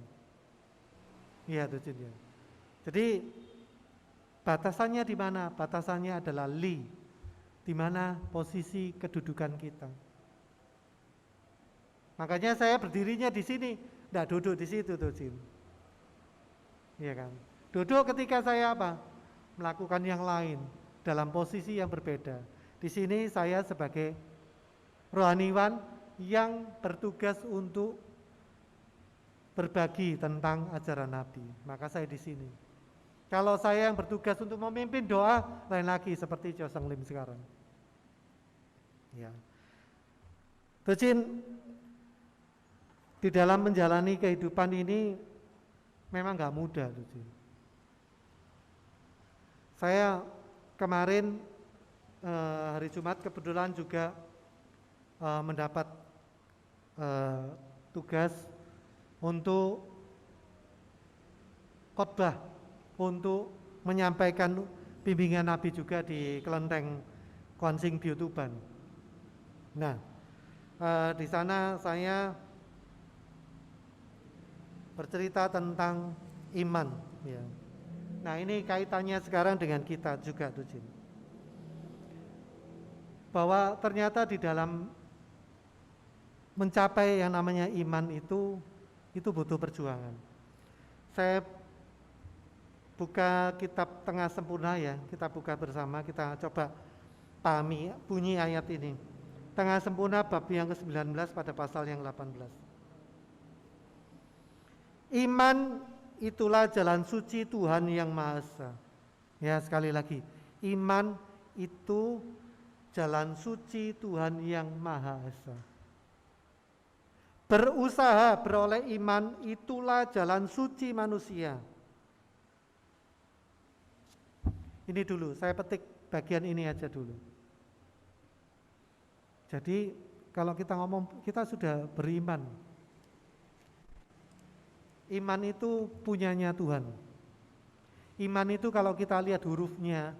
Iya, Tuh ya. Jadi batasannya di mana? Batasannya adalah di mana posisi kedudukan kita. Makanya saya berdirinya di sini, tidak duduk di situ, Tuh Jin. Iya kan? Duduk ketika saya apa? Melakukan yang lain dalam posisi yang berbeda. Di sini saya sebagai rohaniwan yang bertugas untuk berbagi tentang ajaran Nabi. Maka saya di sini. Kalau saya yang bertugas untuk memimpin doa, lain lagi seperti Joseng Lim sekarang. Ya. Tucin, di dalam menjalani kehidupan ini memang nggak mudah, Tucin. Saya kemarin hari Jumat kebetulan juga mendapat tugas untuk khotbah, untuk menyampaikan bimbingan Nabi juga di Kelenteng Konsing Biutuban. Nah, di sana saya bercerita tentang iman. Ya. Nah, ini kaitannya sekarang dengan kita juga, Tuh. Bahwa ternyata di dalam mencapai yang namanya iman itu butuh perjuangan. Saya buka kitab Tengah Sempurna ya, kita buka bersama, kita coba pahami bunyi ayat ini. Tengah Sempurna bab yang ke-19 pada pasal yang 18. Iman itulah jalan suci Tuhan yang Maha Esa. Ya, sekali lagi, iman itu jalan suci Tuhan yang Maha Esa. Berusaha beroleh iman itulah jalan suci manusia. Ini dulu, saya petik bagian ini aja dulu. Jadi kalau kita ngomong, kita sudah beriman. Iman itu punyanya Tuhan. Iman itu kalau kita lihat hurufnya,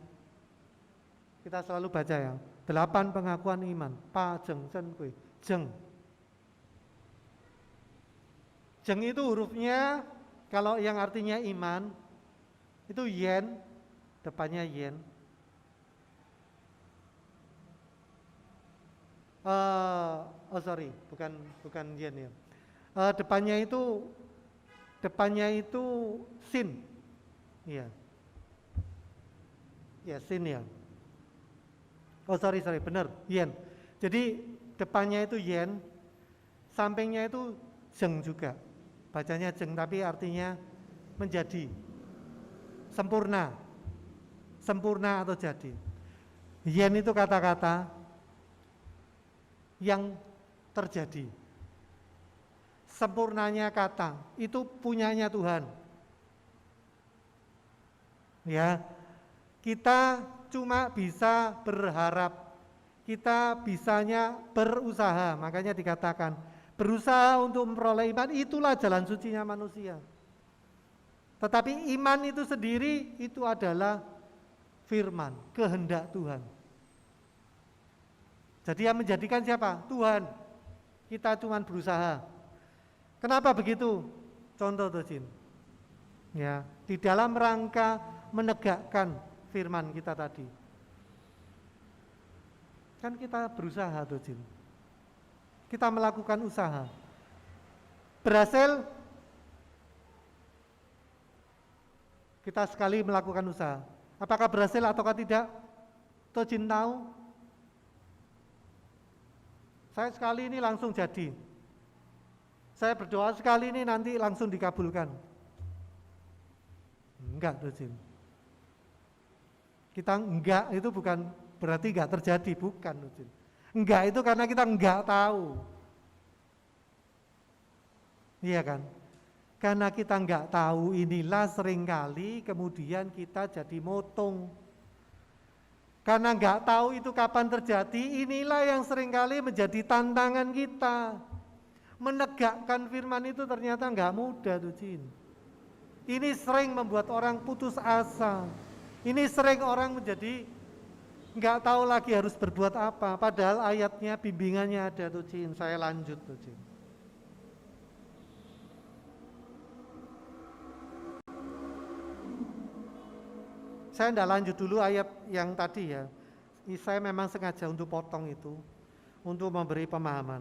kita selalu baca ya, 8 pengakuan iman. Pa, jeng, cen, kue, jeng. Jeng itu hurufnya, kalau yang artinya iman, itu yen, depannya yen. Sorry, bukan yen ya. Depannya itu sin. Iya. Ya, sin ya. Sorry, benar, yen. Jadi depannya itu yen, sampingnya itu jeng juga. Bacanya jeng tapi artinya menjadi, sempurna atau jadi. Yen itu kata-kata yang terjadi. Sempurnanya kata itu punyanya Tuhan. Ya, kita cuma bisa berharap, kita bisanya berusaha. Makanya dikatakan berusaha untuk memperoleh iman itulah jalan sucinya manusia. Tetapi iman itu sendiri itu adalah firman, kehendak Tuhan. Jadi yang menjadikan siapa? Tuhan. Kita cuma berusaha. Kenapa begitu? Contoh tuh Jin. Ya, di dalam rangka menegakkan firman kita tadi. Kan kita berusaha tuh Jin. Kita melakukan usaha. Berhasil, kita sekali melakukan usaha. Apakah berhasil ataukah tidak? Tuh Jin tahu? Saya sekali ini langsung jadi. Saya berdoa sekali ini nanti langsung dikabulkan. Enggak, tuh Jin. Kita enggak itu bukan berarti enggak terjadi, bukan, tuh Jin. Enggak itu karena kita enggak tahu. Iya kan? Karena kita enggak tahu, inilah seringkali kemudian kita jadi motong. Karena enggak tahu itu kapan terjadi, inilah yang seringkali menjadi tantangan kita. Menegakkan firman itu ternyata enggak mudah tuh Jin. Ini sering membuat orang putus asa. Ini sering orang menjadi nggak tahu lagi harus berbuat apa, padahal ayatnya, bimbingannya ada tuh Cin. Saya lanjut tuh Cin. Saya enggak lanjut dulu ayat yang tadi ya. Saya memang sengaja untuk potong itu, untuk memberi pemahaman.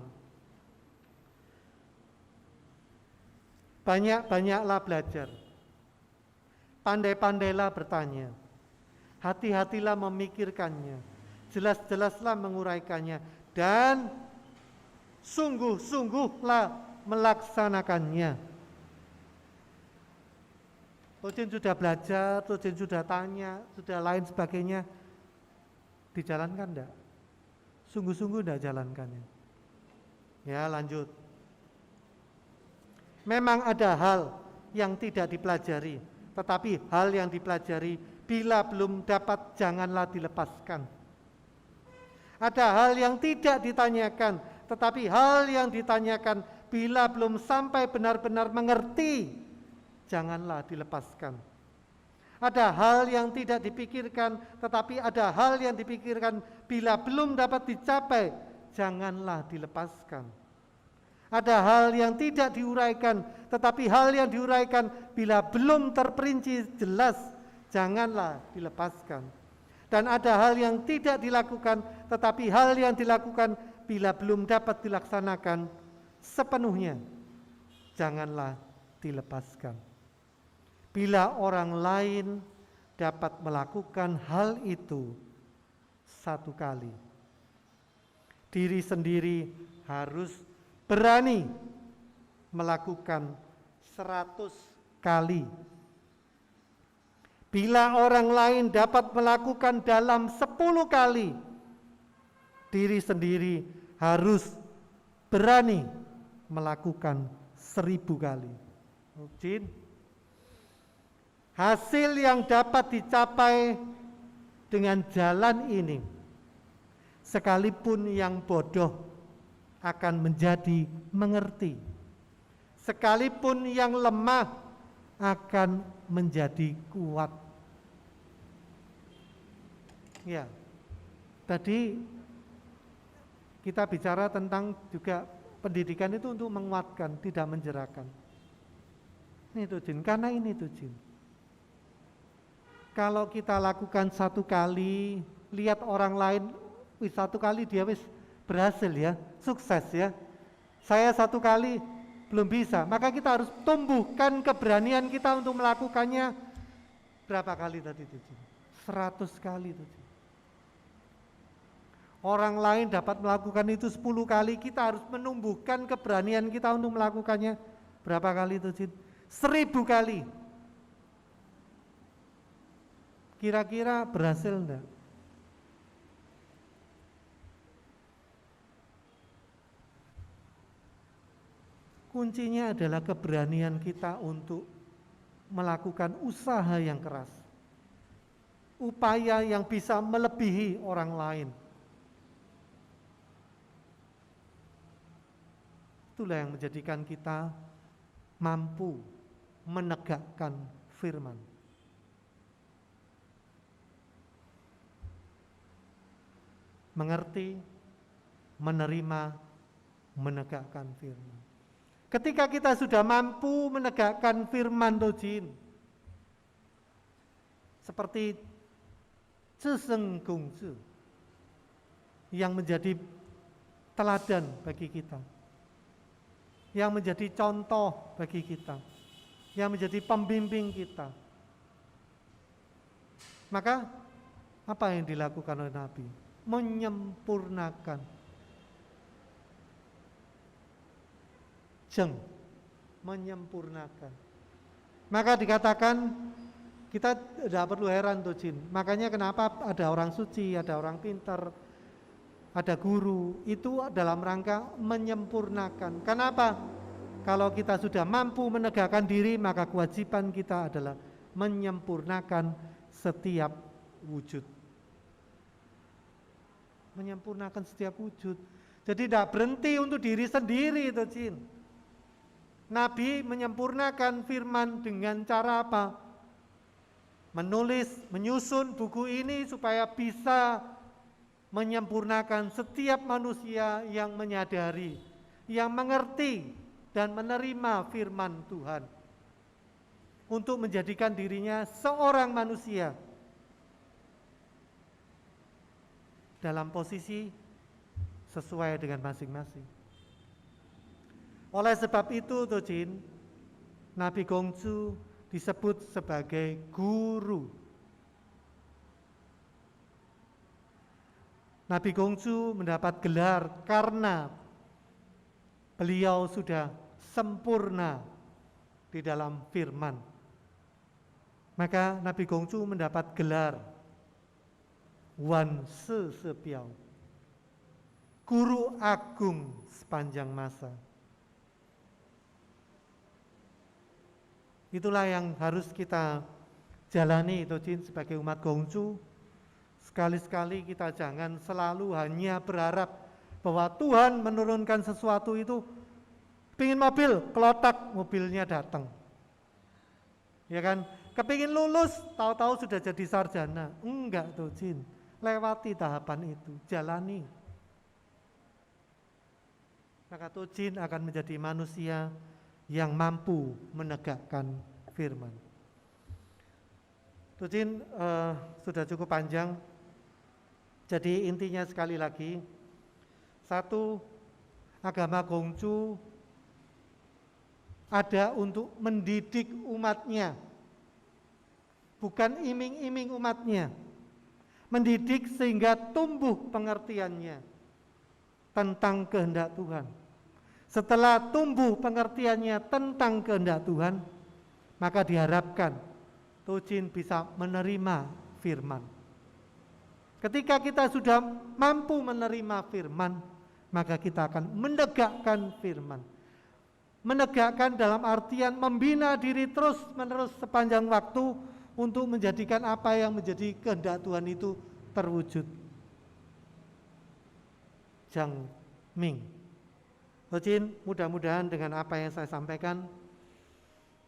Banyak-banyaklah belajar, pandai-pandailah bertanya, hati-hatilah memikirkannya, jelas-jelaslah menguraikannya, dan sungguh-sungguhlah melaksanakannya. Tujin sudah belajar, Tujin sudah tanya, sudah lain sebagainya, dijalankan enggak? Sungguh-sungguh enggak jalankannya. Ya, lanjut. Memang ada hal yang tidak dipelajari, tetapi hal yang dipelajari bila belum dapat janganlah dilepaskan. Ada hal yang tidak ditanyakan, tetapi hal yang ditanyakan bila belum sampai benar-benar mengerti, janganlah dilepaskan. Ada hal yang tidak dipikirkan, tetapi ada hal yang dipikirkan bila belum dapat dicapai, janganlah dilepaskan. Ada hal yang tidak diuraikan, tetapi hal yang diuraikan bila belum terperinci jelas, janganlah dilepaskan. Dan ada hal yang tidak dilakukan, tetapi hal yang dilakukan bila belum dapat dilaksanakan sepenuhnya, janganlah dilepaskan. Bila orang lain dapat melakukan hal itu satu kali, diri sendiri harus berani melakukan 100 kali. Bila orang lain dapat melakukan dalam 10 kali, diri sendiri harus berani melakukan 1000 kali. Jin, hasil yang dapat dicapai dengan jalan ini, sekalipun yang bodoh akan menjadi mengerti, sekalipun yang lemah akan menjadi kuat. Ya, tadi kita bicara tentang juga pendidikan itu untuk menguatkan, tidak menjerakan. Ini tuh Jin, karena ini tuh Jin. Kalau kita lakukan 1 kali, lihat orang lain, 1 kali dia berhasil ya, sukses ya. Saya 1 kali belum bisa, maka kita harus tumbuhkan keberanian kita untuk melakukannya. Berapa kali tadi itu? 100 kali itu. Orang lain dapat melakukan itu 10 kali, kita harus menumbuhkan keberanian kita untuk melakukannya. Berapa kali itu? 1000 kali. Kira-kira berhasil enggak? Kuncinya adalah keberanian kita untuk melakukan usaha yang keras, upaya yang bisa melebihi orang lain. Itulah yang menjadikan kita mampu menegakkan firman. Mengerti, menerima, menegakkan firman. Ketika kita sudah mampu menegakkan firman Tojin, seperti Ceseng Gongsu yang menjadi teladan bagi kita, yang menjadi contoh bagi kita, yang menjadi pembimbing kita, maka apa yang dilakukan oleh Nabi? Menyempurnakan. Menyempurnakan. Maka dikatakan kita tidak perlu heran tuh Jin. Makanya kenapa ada orang suci, ada orang pintar, ada guru, itu dalam rangka menyempurnakan. Kenapa? Kalau kita sudah mampu menegakkan diri, maka kewajiban kita adalah menyempurnakan setiap wujud. Menyempurnakan setiap wujud. Jadi tidak berhenti untuk diri sendiri itu Jin. Nabi menyempurnakan firman dengan cara apa? menyusun buku ini supaya bisa menyempurnakan setiap manusia yang menyadari, yang mengerti dan menerima firman Tuhan, untuk menjadikan dirinya seorang manusia dalam posisi sesuai dengan masing-masing. Oleh sebab itu, Tojin, Nabi Gongsu disebut sebagai guru. Nabi Gongsu mendapat gelar karena beliau sudah sempurna di dalam firman. Maka Nabi Gongsu mendapat gelar Wan Se Sepiao, guru agung sepanjang masa. Itulah yang harus kita jalani, Tojin, sebagai umat Gongsu. Sekali-sekali kita jangan selalu hanya berharap bahwa Tuhan menurunkan sesuatu itu, pingin mobil, kelotak mobilnya datang. Ya kan? Kepingin lulus, tahu-tahu sudah jadi sarjana. Enggak, Tojin. Lewati tahapan itu, jalani. Maka Tojin akan menjadi manusia yang mampu menegakkan firman. Tojin sudah cukup panjang, jadi intinya sekali lagi, satu, agama Gongsu ada untuk mendidik umatnya, bukan iming-iming umatnya, mendidik sehingga tumbuh pengertiannya tentang kehendak Tuhan. Setelah tumbuh pengertiannya tentang kehendak Tuhan, maka diharapkan Tojin bisa menerima firman. Ketika kita sudah mampu menerima firman, maka kita akan menegakkan firman. Menegakkan dalam artian membina diri terus-menerus sepanjang waktu untuk menjadikan apa yang menjadi kehendak Tuhan itu terwujud. Jang Ming. Tojin, mudah-mudahan dengan apa yang saya sampaikan,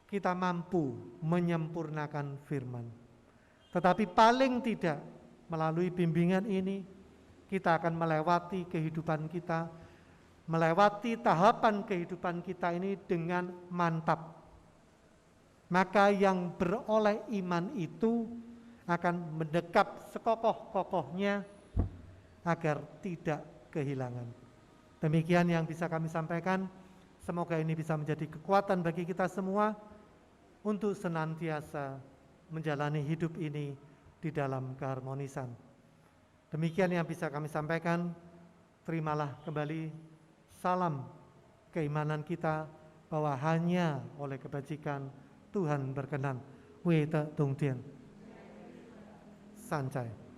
kita mampu menyempurnakan firman. Tetapi paling tidak melalui bimbingan ini, kita akan melewati kehidupan kita, melewati tahapan kehidupan kita ini dengan mantap. Maka yang beroleh iman itu akan mendekap sekokoh-kokohnya agar tidak kehilangan. Demikian yang bisa kami sampaikan. Semoga ini bisa menjadi kekuatan bagi kita semua untuk senantiasa menjalani hidup ini di dalam keharmonisan. Demikian yang bisa kami sampaikan. Terimalah kembali salam keimanan kita bahwa hanya oleh kebajikan Tuhan berkenan. Wei Te Tung Tien. Sancai.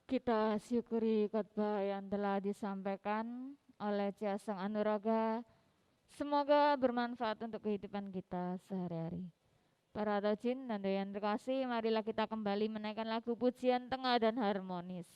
Kita syukuri khotbah yang telah disampaikan oleh Jaseng Anuraga. Semoga bermanfaat untuk kehidupan kita sehari-hari. Para Tojin dan yang terkasih, marilah kita kembali menaikkan lagu pujian tengah dan harmonis.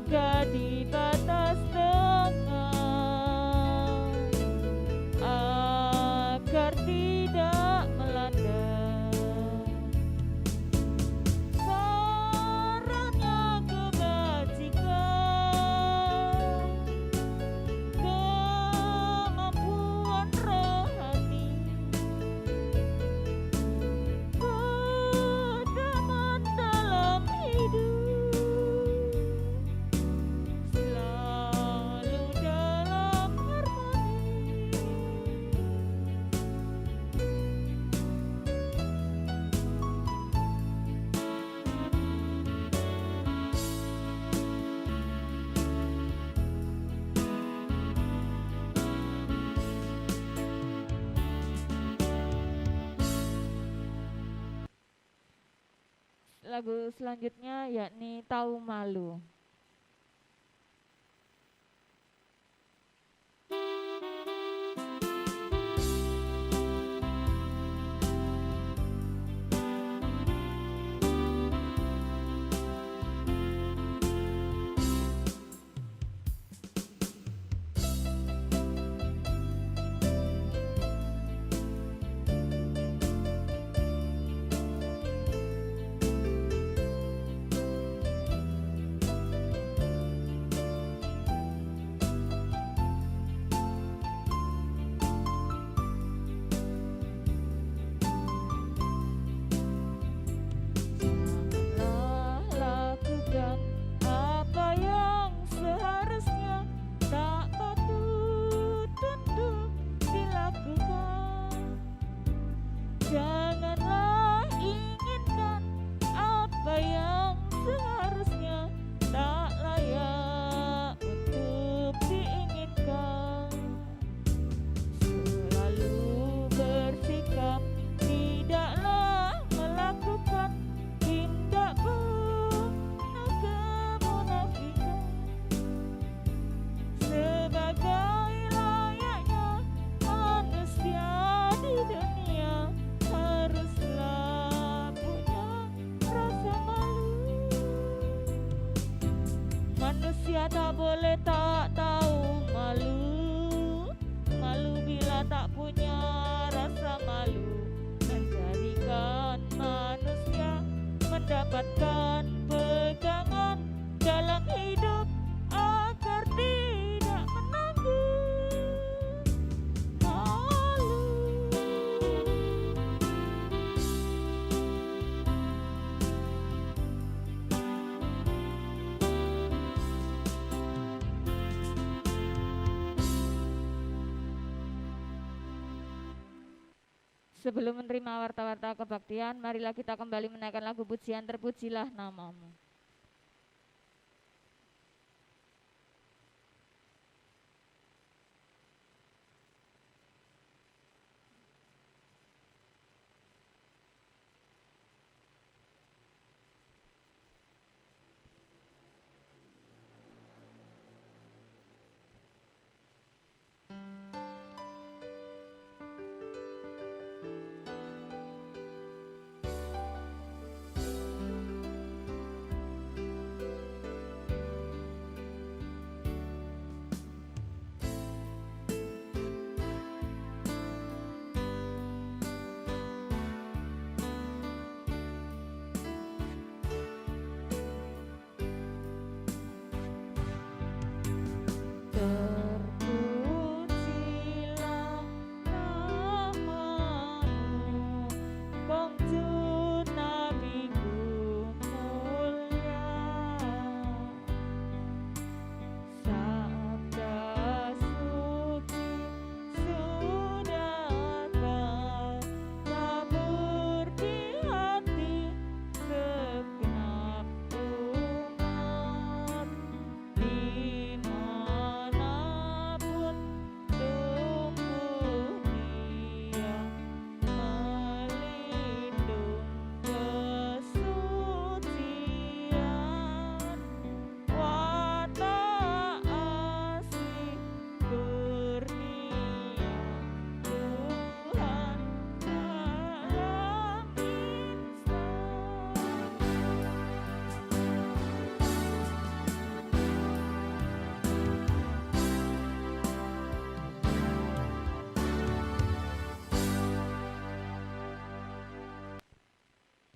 jaga di batas tengah agar tidak melanda. Sarana kebajikan, kemampuan rohani, pedoman dalam hidup, selalu dalam harmoni. Lagu selanjutnya yakni Tahu Malu. Janganlah lakukan apa yang seharusnya tak patut untuk dilakukan. Janganlah inginkan apa yang seharusnya tak layak untuk diinginkan. Selalu bersikap tidaklah melakukan tindak benar kemunafikan. Sebagai layaknya manusia di dunia, haruslah punya rasa malu. Manusia tak boleh tak tahu malu. Malu bila tak punya rasa malu, menjadikan manusia mendapatkan pegangan dalam hidup agar tidak menanggung malu. Sebelum menerima warta-warta kebaktian, marilah kita kembali menaikkan lagu pujian Terpujilah Namamu.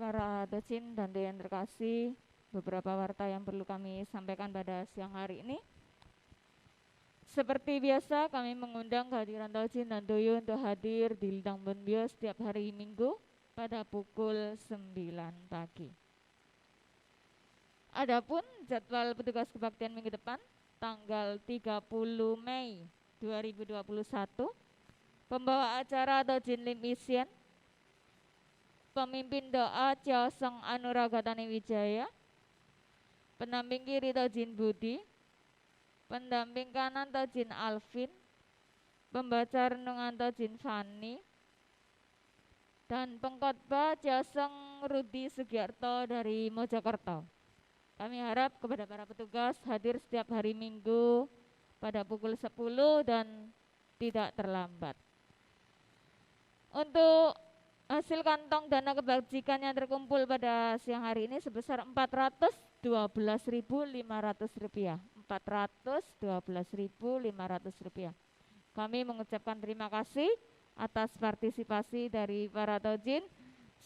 para docin dan yang terkasih, beberapa warta yang perlu kami sampaikan pada siang hari ini. Seperti biasa, kami mengundang kehadiran docin dan doyo untuk hadir di Lidang Bonbio setiap hari Minggu pada pukul 9 pagi. Adapun jadwal petugas kebaktian minggu depan, tanggal 30 Mei 2021, pembawa acara Docin Lim Isien, pemimpin doa Cioseng Anuraga Tani Wijaya, pendamping kiri Docin Budi, pendamping kanan Docin Alvin, pembaca renungan Docin Fani, dan pengkhotbah Cioseng Rudi Sugiarto dari Mojokerto. Kami harap kepada para petugas hadir setiap hari Minggu pada pukul 10 dan tidak terlambat. Untuk hasil kantong dana kebajikan yang terkumpul pada siang hari ini sebesar Rp412.500. Rp412.500. Kami mengucapkan terima kasih atas partisipasi dari para docin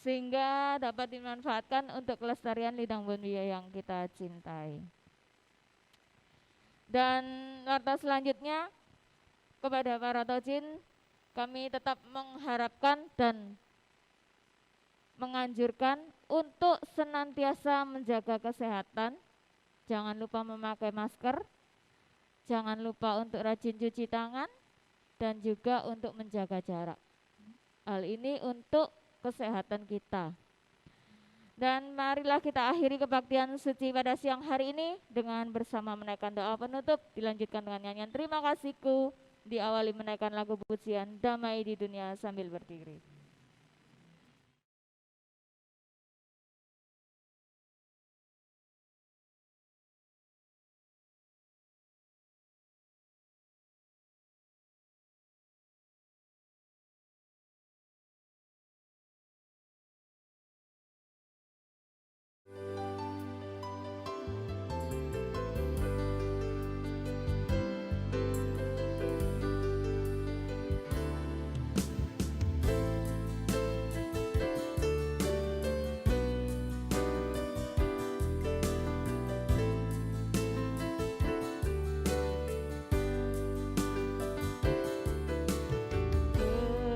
sehingga dapat dimanfaatkan untuk kelestarian Lidang Bonbio yang kita cintai. Dan warta selanjutnya, kepada para docin, kami tetap mengharapkan dan menganjurkan untuk senantiasa menjaga kesehatan. Jangan lupa memakai masker, jangan lupa untuk rajin cuci tangan, dan juga untuk menjaga jarak. Hal ini untuk kesehatan kita. Dan marilah kita akhiri kebaktian suci pada siang hari ini dengan bersama menaikkan doa penutup, dilanjutkan dengan nyanyian terima kasihku, diawali menaikkan lagu pujian damai di dunia sambil berdiri.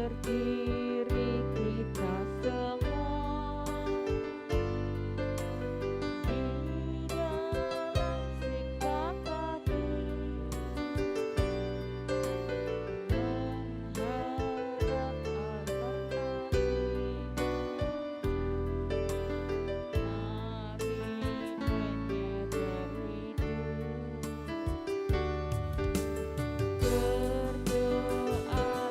Berdiri kita semua di dalam sikap hati, mengharap alternatif. Mari menyadar hidup, berdoalah bersama dengan hati yang suci kepada Yang Maha Esa, agar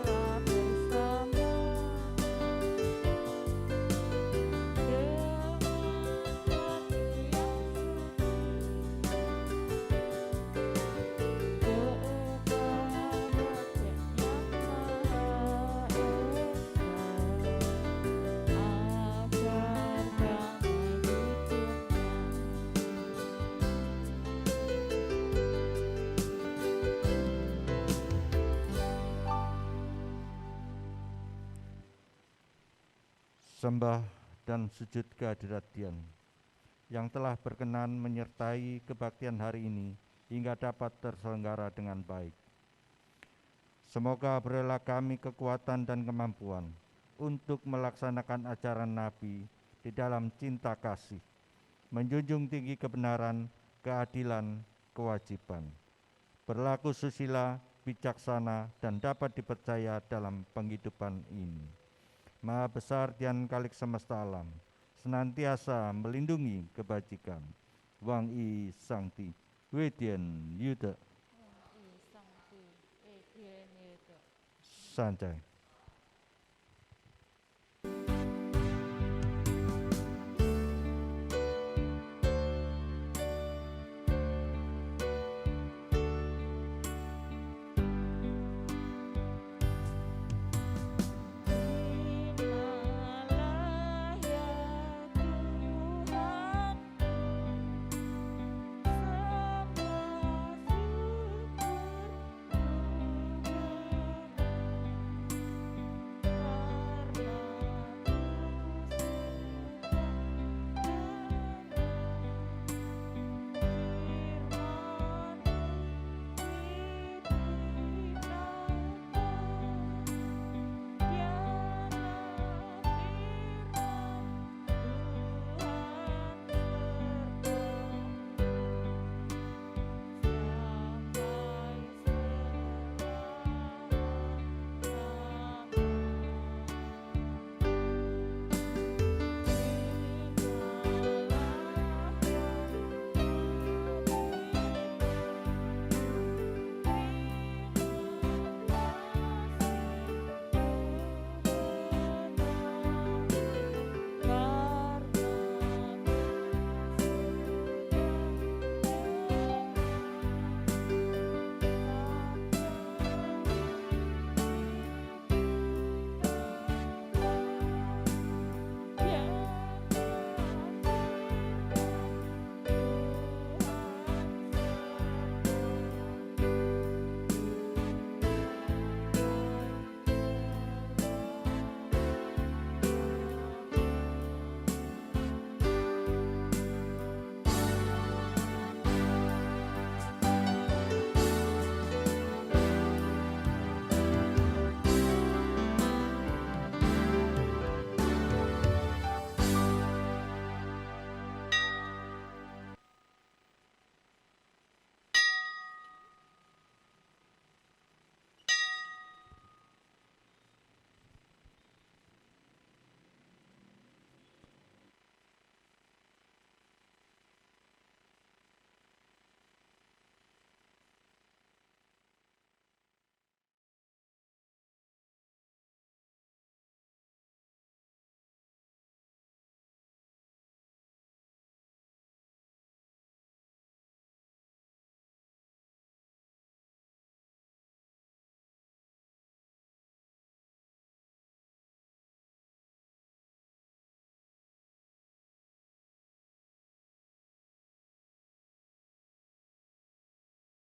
damai di dunia. Sembah dan sujud kehadirat Dian yang telah berkenan menyertai kebaktian hari ini hingga dapat terselenggara dengan baik. Semoga berilah kami kekuatan dan kemampuan untuk melaksanakan ajaran Nabi di dalam cinta kasih, menjunjung tinggi kebenaran, keadilan, kewajiban, berlaku susila, bijaksana, dan dapat dipercaya dalam penghidupan ini. Maha besar Dian Kalik semesta alam, senantiasa melindungi kebajikan. Wang I Sangti, Wedien Yuda, Sang Ti Edien Yedo. Sanjay.